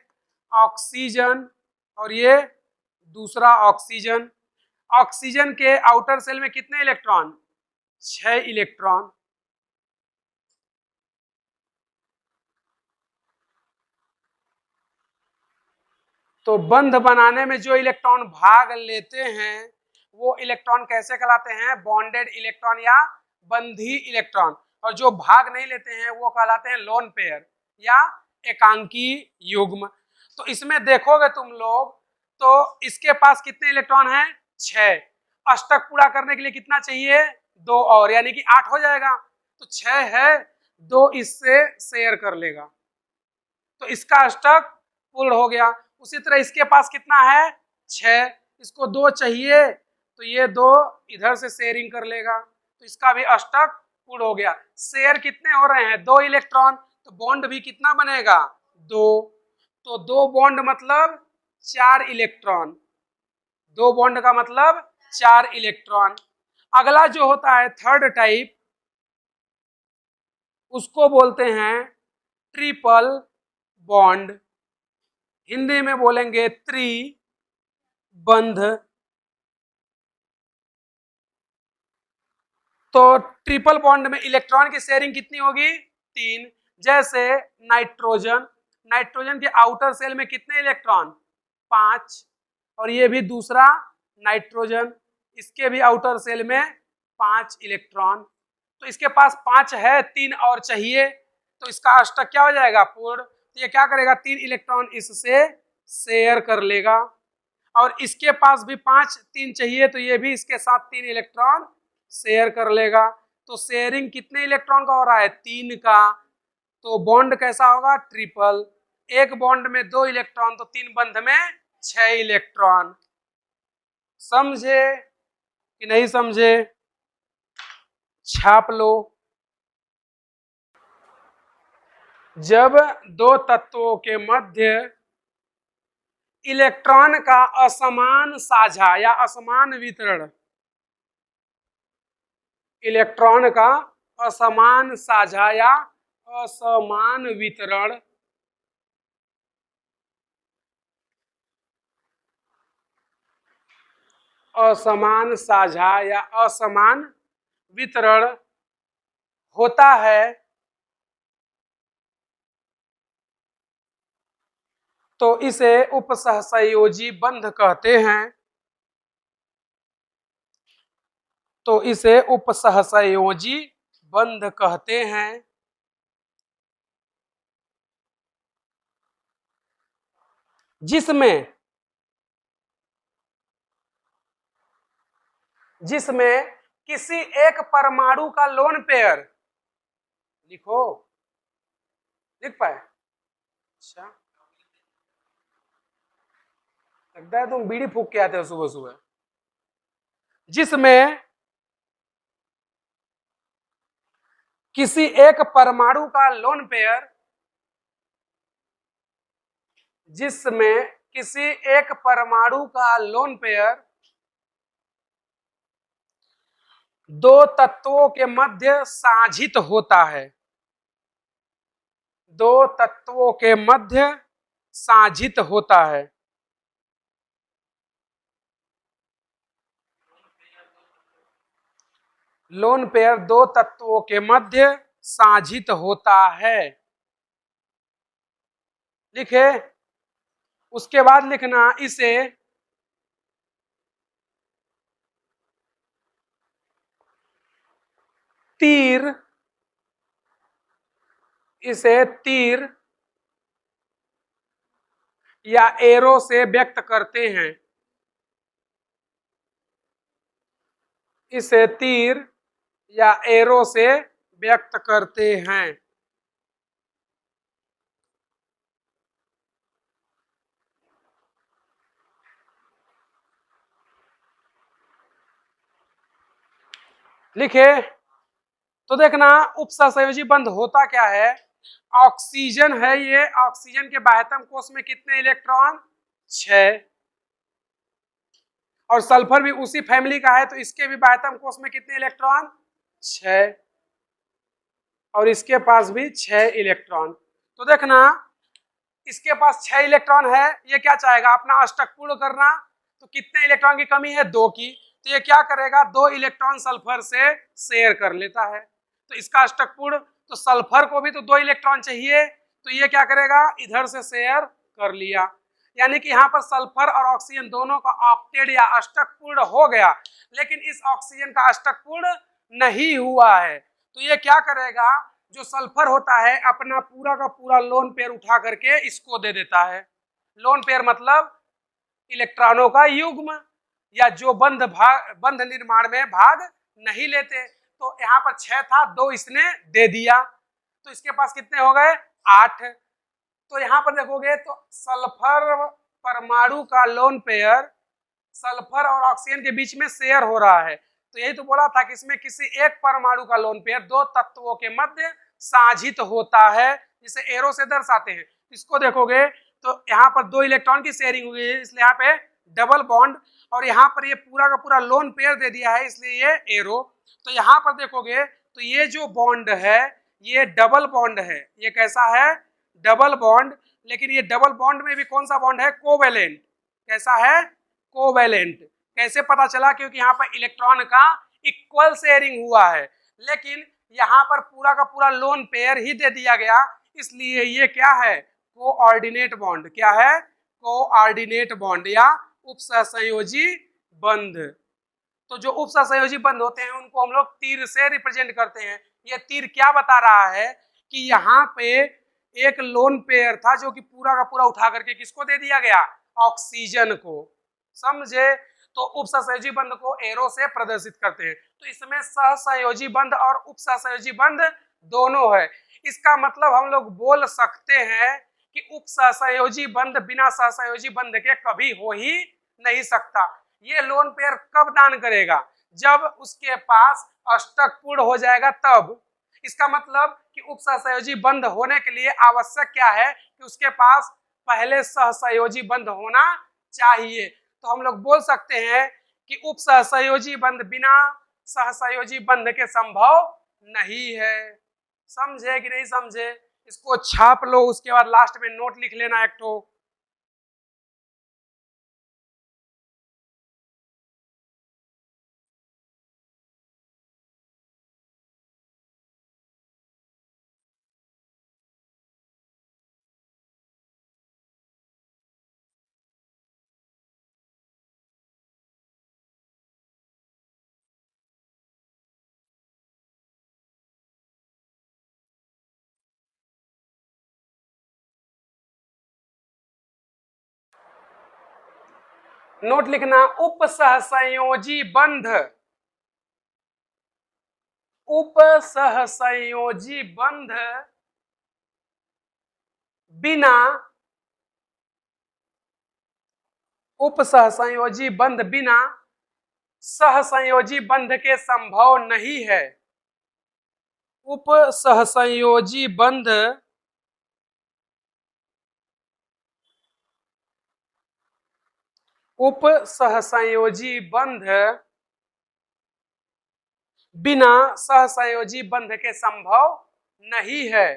ऑक्सीजन और ये दूसरा ऑक्सीजन। ऑक्सीजन के आउटर सेल में कितने इलेक्ट्रॉन? 6 इलेक्ट्रॉन। तो बंध बनाने में जो इलेक्ट्रॉन भाग लेते हैं वो इलेक्ट्रॉन कैसे कहलाते हैं? बॉन्डेड इलेक्ट्रॉन या बंधी इलेक्ट्रॉन। और जो भाग नहीं लेते हैं वो कहलाते हैं लोन पेयर या एकांकी युग्म। तो इसमें देखोगे तुम लोग तो इसके पास कितने इलेक्ट्रॉन हैं? 6। अष्टक पूरा करने के लिए कितना चाहिए? 2 और, यानी कि 8 हो जाएगा। तो 6 है, 2 इससे शेयर कर लेगा तो इसका अष्टक पूर्ण हो गया। उसी तरह इसके पास कितना है? 6, इसको 2 चाहिए तो ये 2 इधर से शेयरिंग कर लेगा तो इसका भी अष्टक पूर्ण हो गया। शेयर कितने हो रहे हैं? 2 इलेक्ट्रॉन, तो बॉन्ड भी कितना बनेगा? 2। तो 2 बॉन्ड मतलब 4 इलेक्ट्रॉन, 2 बॉन्ड का मतलब 4 इलेक्ट्रॉन। अगला जो होता है थर्ड टाइप, उसको बोलते हैं ट्रिपल बॉन्ड, हिंदी में बोलेंगे त्रिबंध। तो ट्रिपल बॉन्ड में इलेक्ट्रॉन की शेयरिंग कितनी होगी? 3। जैसे नाइट्रोजन, नाइट्रोजन के आउटर सेल में कितने इलेक्ट्रॉन? 5। और ये भी दूसरा नाइट्रोजन, इसके भी आउटर सेल में 5 इलेक्ट्रॉन। तो इसके पास 5 है, 3 और चाहिए, तो इसका अष्टक क्या हो जाएगा? पूर्ण। तो ये क्या करेगा? 3 इलेक्ट्रॉन इससे शेयर कर लेगा। और इसके पास भी 5, 3 चाहिए, तो ये भी इसके साथ 3 इलेक्ट्रॉन शेयर कर लेगा। तो शेयरिंग कितने इलेक्ट्रॉन का हो रहा है? 3 का। तो बॉन्ड कैसा होगा? ट्रिपल। एक बॉन्ड में 2 इलेक्ट्रॉन, तो 3 बंध में 6 इलेक्ट्रॉन। समझे कि नहीं समझे? छाप लो। जब दो तत्वों के मध्य इलेक्ट्रॉन का असमान साझा या असमान वितरण, इलेक्ट्रॉन का असमान साझा या असमान वितरण असमान साझा या असमान वितरण होता है, तो इसे उपसहसंयोजी बंध कहते हैं। तो इसे उपसहसंयोजी बंध कहते हैं। जिसमें किसी एक परमाणु का लोन पेयर, लिखो, लिख पाए? अच्छा, लगता है तुम बीड़ी फूक के आते हो सुबह सुबह। जिसमें किसी एक परमाणु का लोन पेयर, जिसमें किसी एक परमाणु का लोन पेयर दो तत्वों के मध्य साझित होता है, दो तत्वों के मध्य साझित होता है। लोन पेयर दो तत्वों के मध्य साझित होता है। लिखे? उसके बाद लिखना इसे तीर, इसे तीर या एरो से व्यक्त करते हैं। इसे तीर या एरो से व्यक्त करते हैं। लिखे? तो देखना उपसहसंयोजी बंध होता क्या है। ऑक्सीजन है, ये ऑक्सीजन के बाह्यतम कोश में कितने इलेक्ट्रॉन? 6। और सल्फर भी उसी फैमिली का है, तो इसके भी बाह्यतम कोश में कितने इलेक्ट्रॉन? 6। और इसके पास भी 6 इलेक्ट्रॉन। तो देखना इसके पास 6 इलेक्ट्रॉन है, ये क्या चाहेगा? अपना अष्टक पूर्ण करना। तो कितने इलेक्ट्रॉन की कमी है? 2 की। तो ये क्या करेगा? 2 इलेक्ट्रॉन सल्फर से शेयर कर लेता है, तो इसका अष्टक पूर्ण। तो सल्फर को भी तो 2 इलेक्ट्रॉन चाहिए, तो ये क्या करेगा? इधर से शेयर कर लिया। यानी कि यहाँ पर सल्फर और ऑक्सीजन दोनों का ऑक्टेट या अष्टक पूर्ण हो गया, लेकिन इस ऑक्सीजन का अष्टक पूर्ण नहीं हुआ है। तो ये क्या करेगा? जो सल्फर होता है अपना पूरा का पूरा लोन पेयर उठा करके इसको दे देता है। लोन पेयर मतलब इलेक्ट्रॉनों का युग्म, या जो बंध निर्माण में भाग नहीं लेते। तो यहाँ पर 6 था, 2 इसने दे दिया, तो इसके पास कितने हो गए? 8। तो यहाँ पर देखोगे तो सल्फर परमाणु का लोन पेयर सल्फर और ऑक्सीजन के बीच में शेयर हो रहा है। तो यही तो बोला था कि इसमें किसी एक परमाणु का लोन पेयर दो तत्वों के मध्य साझित होता है, जिसे एरो से दर्शाते हैं। इसको देखोगे तो यहाँ पर 2 इलेक्ट्रॉन की शेयरिंग हुई है, इसलिए यहाँ पे डबल बॉन्ड, और यहाँ पर ये पूरा का पूरा लोन पेयर दे दिया है, इसलिए ये एरो। तो यहाँ पर देखोगे तो ये जो बॉन्ड है ये डबल बॉन्ड है। ये कैसा है? Double bond. लेकिन ये डबल बॉन्ड में भी कौन सा बॉन्ड है? कोवेलेंट। कैसा है? कोवेलेंट। कैसे पता चला? क्योंकि यहाँ पर इलेक्ट्रॉन का इक्वल शेयरिंग हुआ है, लेकिन यहाँ पर पूरा का पूरा लोन पेयर ही दे दिया गया, इसलिए ये क्या है, कोऑर्डिनेट बॉन्ड। क्या है, कोऑर्डिनेट बॉन्ड या उपसहसंयोजी बंध। तो जो उपसहसंयोजी बंध होते हैं उनको हम लोग तीर से रिप्रेजेंट करते हैं। ये तीर क्या बता रहा है कि यहाँ पे एक लोन पेयर था जो कि पूरा का पूरा उठा करके किसको दे दिया गया, ऑक्सीजन को। समझे, तो उपसहसंयोजी बंध को एरो से प्रदर्शित करते हैं। तो इसमें सहसंयोजी बंध और उपसहसंयोजी बंध दोनों है। इसका मतलब हम लोग बोल सकते हैं कि उपसहसंयोजी बंध बिना सहसंयोजी बंध के कभी हो ही नहीं सकता। ये लोन पेयर कब दान करेगा, जब उसके पास अष्टक पूर्ण हो जाएगा तब। इसका मतलब कि उपसहसंयोजी बंध होने के लिए आवश्यक क्या है कि उसके पास पहले सहसंयोजी बंध होना चाहिए। तो हम लोग बोल सकते हैं कि उपसहसंयोजी बंध बिना सहसंयोजी बंध के संभव नहीं है। समझे कि नहीं समझे, इसको छाप लो, उसके बाद लास्ट में नोट लिख लेना एक ठो। नोट लिखना, उपसहसंयोजी बंध, उपसहसंयोजी बंध बिना, उपसहसंयोजी बंध बिना सहसंयोजी बंध के संभव नहीं है। उपसहसंयोजी बंध उपसहसंयोजी बंध बिना सहसंयोजी बंध के संभव नहीं है।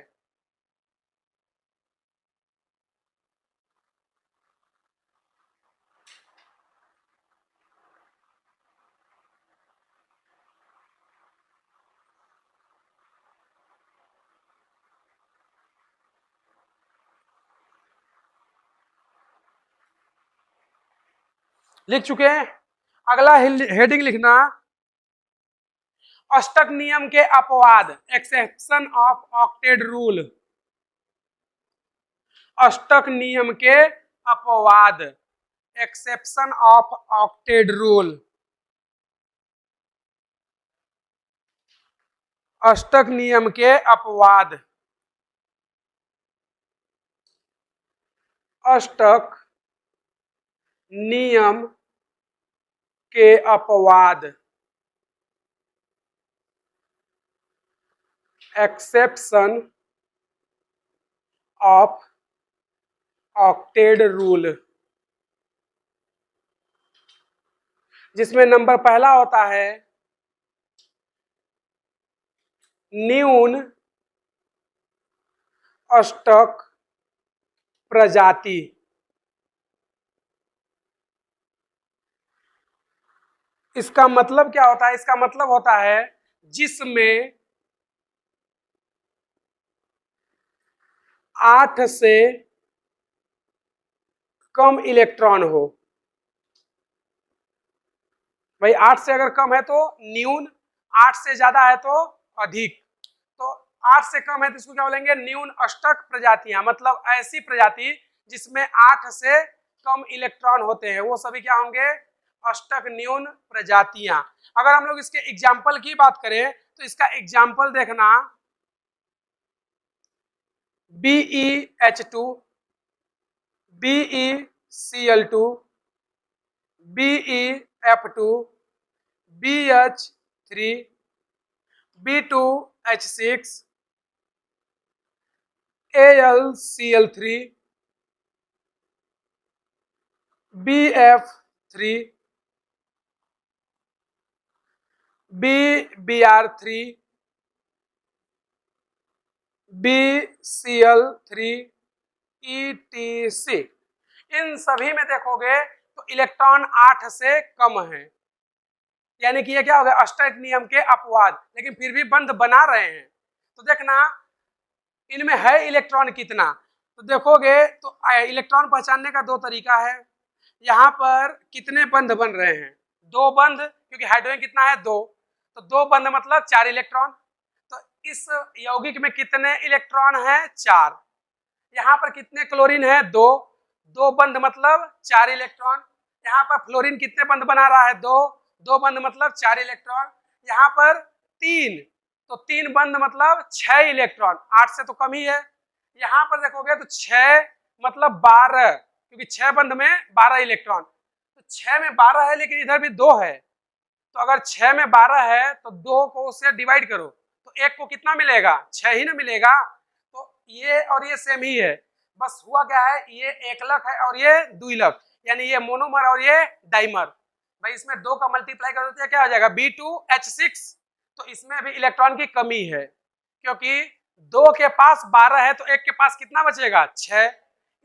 लिख चुके हैं। अगला हेडिंग लिखना, अष्टक नियम के अपवाद, एक्सेप्शन ऑफ ऑक्टेट रूल। अष्टक नियम के अपवाद, एक्सेप्शन ऑफ ऑक्टेट रूल। अष्टक नियम के अपवाद, अष्टक नियम के अपवाद, एक्सेप्शन ऑफ ऑक्टेट रूल, जिसमें नंबर पहला होता है न्यून अष्टक प्रजाति। इसका मतलब क्या होता है, इसका मतलब होता है जिसमें 8 से कम इलेक्ट्रॉन हो। भाई 8 से अगर कम है तो न्यून, 8 से ज्यादा है तो अधिक। तो 8 से कम है तो इसको क्या बोलेंगे, न्यून अष्टक प्रजातियां, मतलब ऐसी प्रजाति जिसमें 8 से कम इलेक्ट्रॉन होते हैं वो सभी क्या होंगे, अष्टक न्यून प्रजातियां। अगर हम लोग इसके एग्जाम्पल की बात करें तो इसका एग्जाम्पल देखना, BeH2, BeCl2, BeF2, BH3, B2H6, AlCl3, BF3, BBr3, BCl3, ETC। इन सभी में देखोगे तो इलेक्ट्रॉन 8 से कम है। यानी कि ये क्या हो गया, अस्टर्क नियम के अपवाद, लेकिन फिर भी बंध बना रहे हैं। तो देखना इनमें है इलेक्ट्रॉन कितना, तो देखोगे तो इलेक्ट्रॉन पहचानने का दो तरीका है। यहाँ पर कितने बंध बन रहे हैं, दो बंध, क्योंकि हाइड्रोजन कितना है, दो, तो दो बंध मतलब 4 इलेक्ट्रॉन। तो इस यौगिक में कितने इलेक्ट्रॉन है, 4। यहाँ पर कितने क्लोरीन है, दो, दो बंध मतलब 4 इलेक्ट्रॉन। यहाँ पर फ्लोरीन कितने बंध बना रहा है, दो, दो बंध मतलब 4 इलेक्ट्रॉन। यहाँ पर 3, तो 3 बंध मतलब 6 इलेक्ट्रॉन, 8 से तो कम ही है। यहाँ पर देखोगे तो 6 मतलब 12, क्योंकि 6 बंध में 12 इलेक्ट्रॉन, तो 6 में 12 है, लेकिन इधर भी 2 है। तो अगर 6 में 12 है तो 2 को उससे डिवाइड करो तो 1 को कितना मिलेगा, 6 ही ना मिलेगा। तो ये और ये सेम ही है, बस हुआ क्या है, ये एकलक है और ये द्विलक, यानी ये मोनोमर और ये डाइमर। भाई इसमें 2 का मल्टीप्लाई कर देते हैं, क्या हो जाएगा, B2H6। तो इसमें भी इलेक्ट्रॉन की कमी है, क्योंकि 2 के पास 12 है तो 1 के पास कितना बचेगा, 6।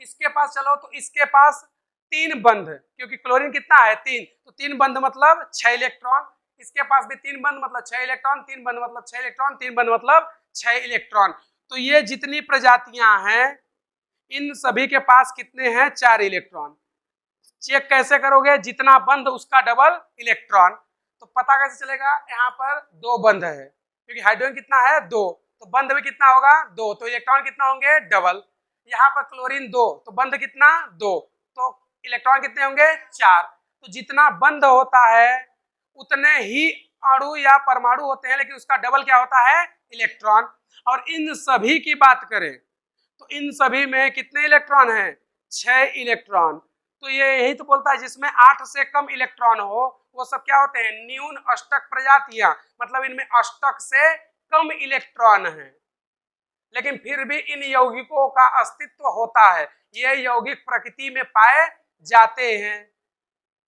इसके पास चलो तो इसके पास 3 बंध, क्योंकि क्लोरीन कितना है, 3, तो 3 बंध मतलब 6 इलेक्ट्रॉन। इसके पास भी 3 बंध मतलब 6 इलेक्ट्रॉन, 3 बंध मतलब 6 इलेक्ट्रॉन, 3 बंध मतलब 6 इलेक्ट्रॉन। तो ये जितनी प्रजातियां हैं इन सभी के पास कितने हैं, 4 इलेक्ट्रॉन। चेक कैसे करोगे, जितना बंध उसका डबल इलेक्ट्रॉन। तो पता कैसे चलेगा, यहाँ पर 2 बंध है, क्योंकि हाइड्रोजन कितना है, 2, तो बंध भी कितना होगा, 2, तो इलेक्ट्रॉन कितना होंगे, डबल। यहाँ पर क्लोरीन 2, तो बंध कितना, 2, तो इलेक्ट्रॉन कितने होंगे, 4। तो जितना बंध होता है उतने ही अणु या परमाणु होते हैं, लेकिन उसका डबल क्या होता है, इलेक्ट्रॉन। और इन सभी की बात करें तो इन सभी में कितने इलेक्ट्रॉन हैं, 6 इलेक्ट्रॉन। तो ये यही तो बोलता है जिसमें 8 से कम इलेक्ट्रॉन हो वो सब क्या होते हैं, न्यून अष्टक प्रजातियां, मतलब इनमें अष्टक से कम इलेक्ट्रॉन है। लेकिन फिर भी इन यौगिकों का अस्तित्व होता है, ये यौगिक प्रकृति में पाए जाते हैं।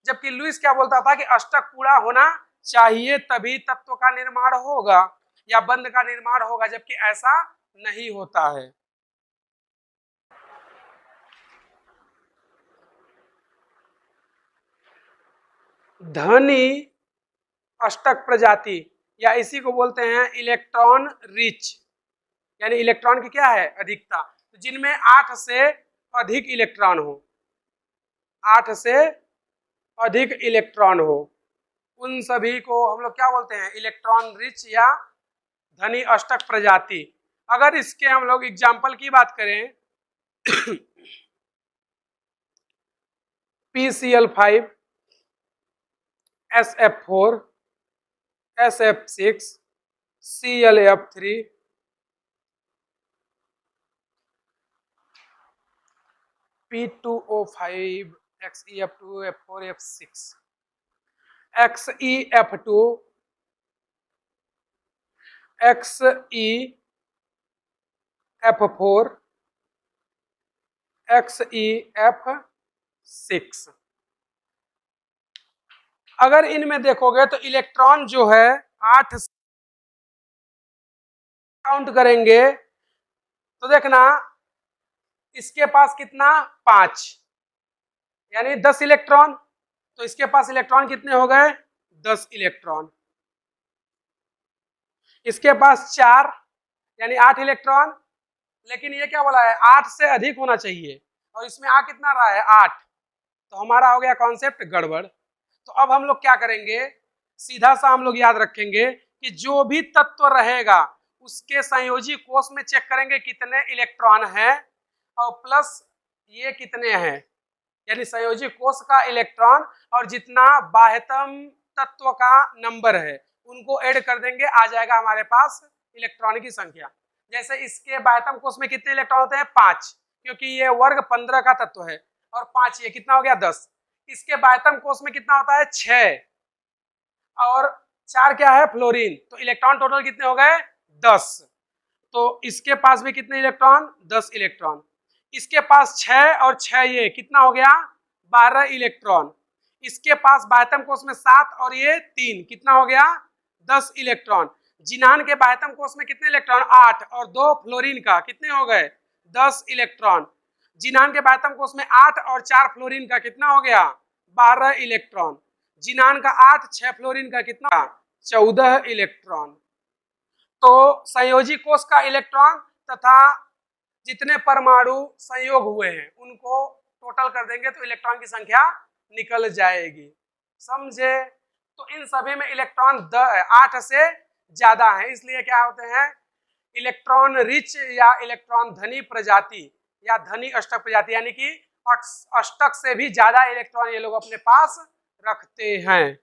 जबकि लुईस क्या बोलता था कि अष्टक पूरा होना चाहिए तभी तत्व का निर्माण होगा या बंध का निर्माण होगा, जबकि ऐसा नहीं होता है। धनी अष्टक प्रजाति या इसी को बोलते हैं इलेक्ट्रॉन रिच, यानी इलेक्ट्रॉन की क्या है, अधिकता। तो जिनमें 8 से अधिक इलेक्ट्रॉन हो, 8 से अधिक इलेक्ट्रॉन हो, उन सभी को हम लोग क्या बोलते हैं, इलेक्ट्रॉन रिच या धनी अष्टक प्रजाति। अगर इसके हम लोग एग्जाम्पल की बात करें PCl5, SF4, SF6, ClF3, P2O5, XeF2, F4, F6, XeF2, XeF4, XeF6। अगर इनमें देखोगे तो इलेक्ट्रॉन जो है 8 काउंट करेंगे तो देखना इसके पास कितना, 5, यानी 10 इलेक्ट्रॉन। तो इसके पास इलेक्ट्रॉन कितने हो गए, 10 इलेक्ट्रॉन। इसके पास 4 यानी 8 इलेक्ट्रॉन, लेकिन ये क्या बोला है, 8 से अधिक होना चाहिए और इसमें आ कितना रहा है, 8। तो हमारा हो गया कॉन्सेप्ट गड़बड़। तो अब हम लोग क्या करेंगे, सीधा सा हम लोग याद रखेंगे कि जो भी तत्व रहेगा उसके संयोजी कोष में चेक करेंगे कितने इलेक्ट्रॉन हैं और प्लस ये कितने हैं, यानी संयोजी कोष का इलेक्ट्रॉन और जितना बाह्यतम तत्व का नंबर है उनको ऐड कर देंगे, आ जाएगा हमारे पास इलेक्ट्रॉन की संख्या। जैसे इसके बाह्यतम कोष में कितने इलेक्ट्रॉन होते हैं, 5, क्योंकि ये वर्ग 15 का तत्व है और 5 ये कितना हो गया, 10। इसके बाह्यतम कोष में कितना होता है, 6 और 4 क्या है, फ्लोरीन। तो इलेक्ट्रॉन टोटल कितने हो गए, 10। तो इसके पास भी कितने इलेक्ट्रॉन, 10 इलेक्ट्रॉन। इसके पास 6 और 6 ये कितना हो गया, 12 इलेक्ट्रॉन। इसके पास बाह्यतम कोष में 7 और ये 3 कितना हो गया, 10 इलेक्ट्रॉन। जिनान के बाह्यतम कोष में कितने इलेक्ट्रॉन, 8 और 2 फ्लोरीन का कितने हो गए, 10 इलेक्ट्रॉन। जिनान के बाह्यतम कोष में 8 और 4 फ्लोरीन का कितना हो गया, 12 इलेक्ट्रॉन। जिनान का 8, 6 फ्लोरीन का कितना 14 इलेक्ट्रॉन। तो संयोजी कोष का इलेक्ट्रॉन तथा जितने परमाणु संयोग हुए हैं उनको टोटल कर देंगे तो इलेक्ट्रॉन की संख्या निकल जाएगी, समझे। तो इन सभी में इलेक्ट्रॉन 8 से ज्यादा है, इसलिए क्या होते हैं इलेक्ट्रॉन रिच या इलेक्ट्रॉन धनी प्रजाति या धनी अष्टक प्रजाति, यानी कि अष्टक से भी ज्यादा इलेक्ट्रॉन ये लोग अपने पास रखते हैं।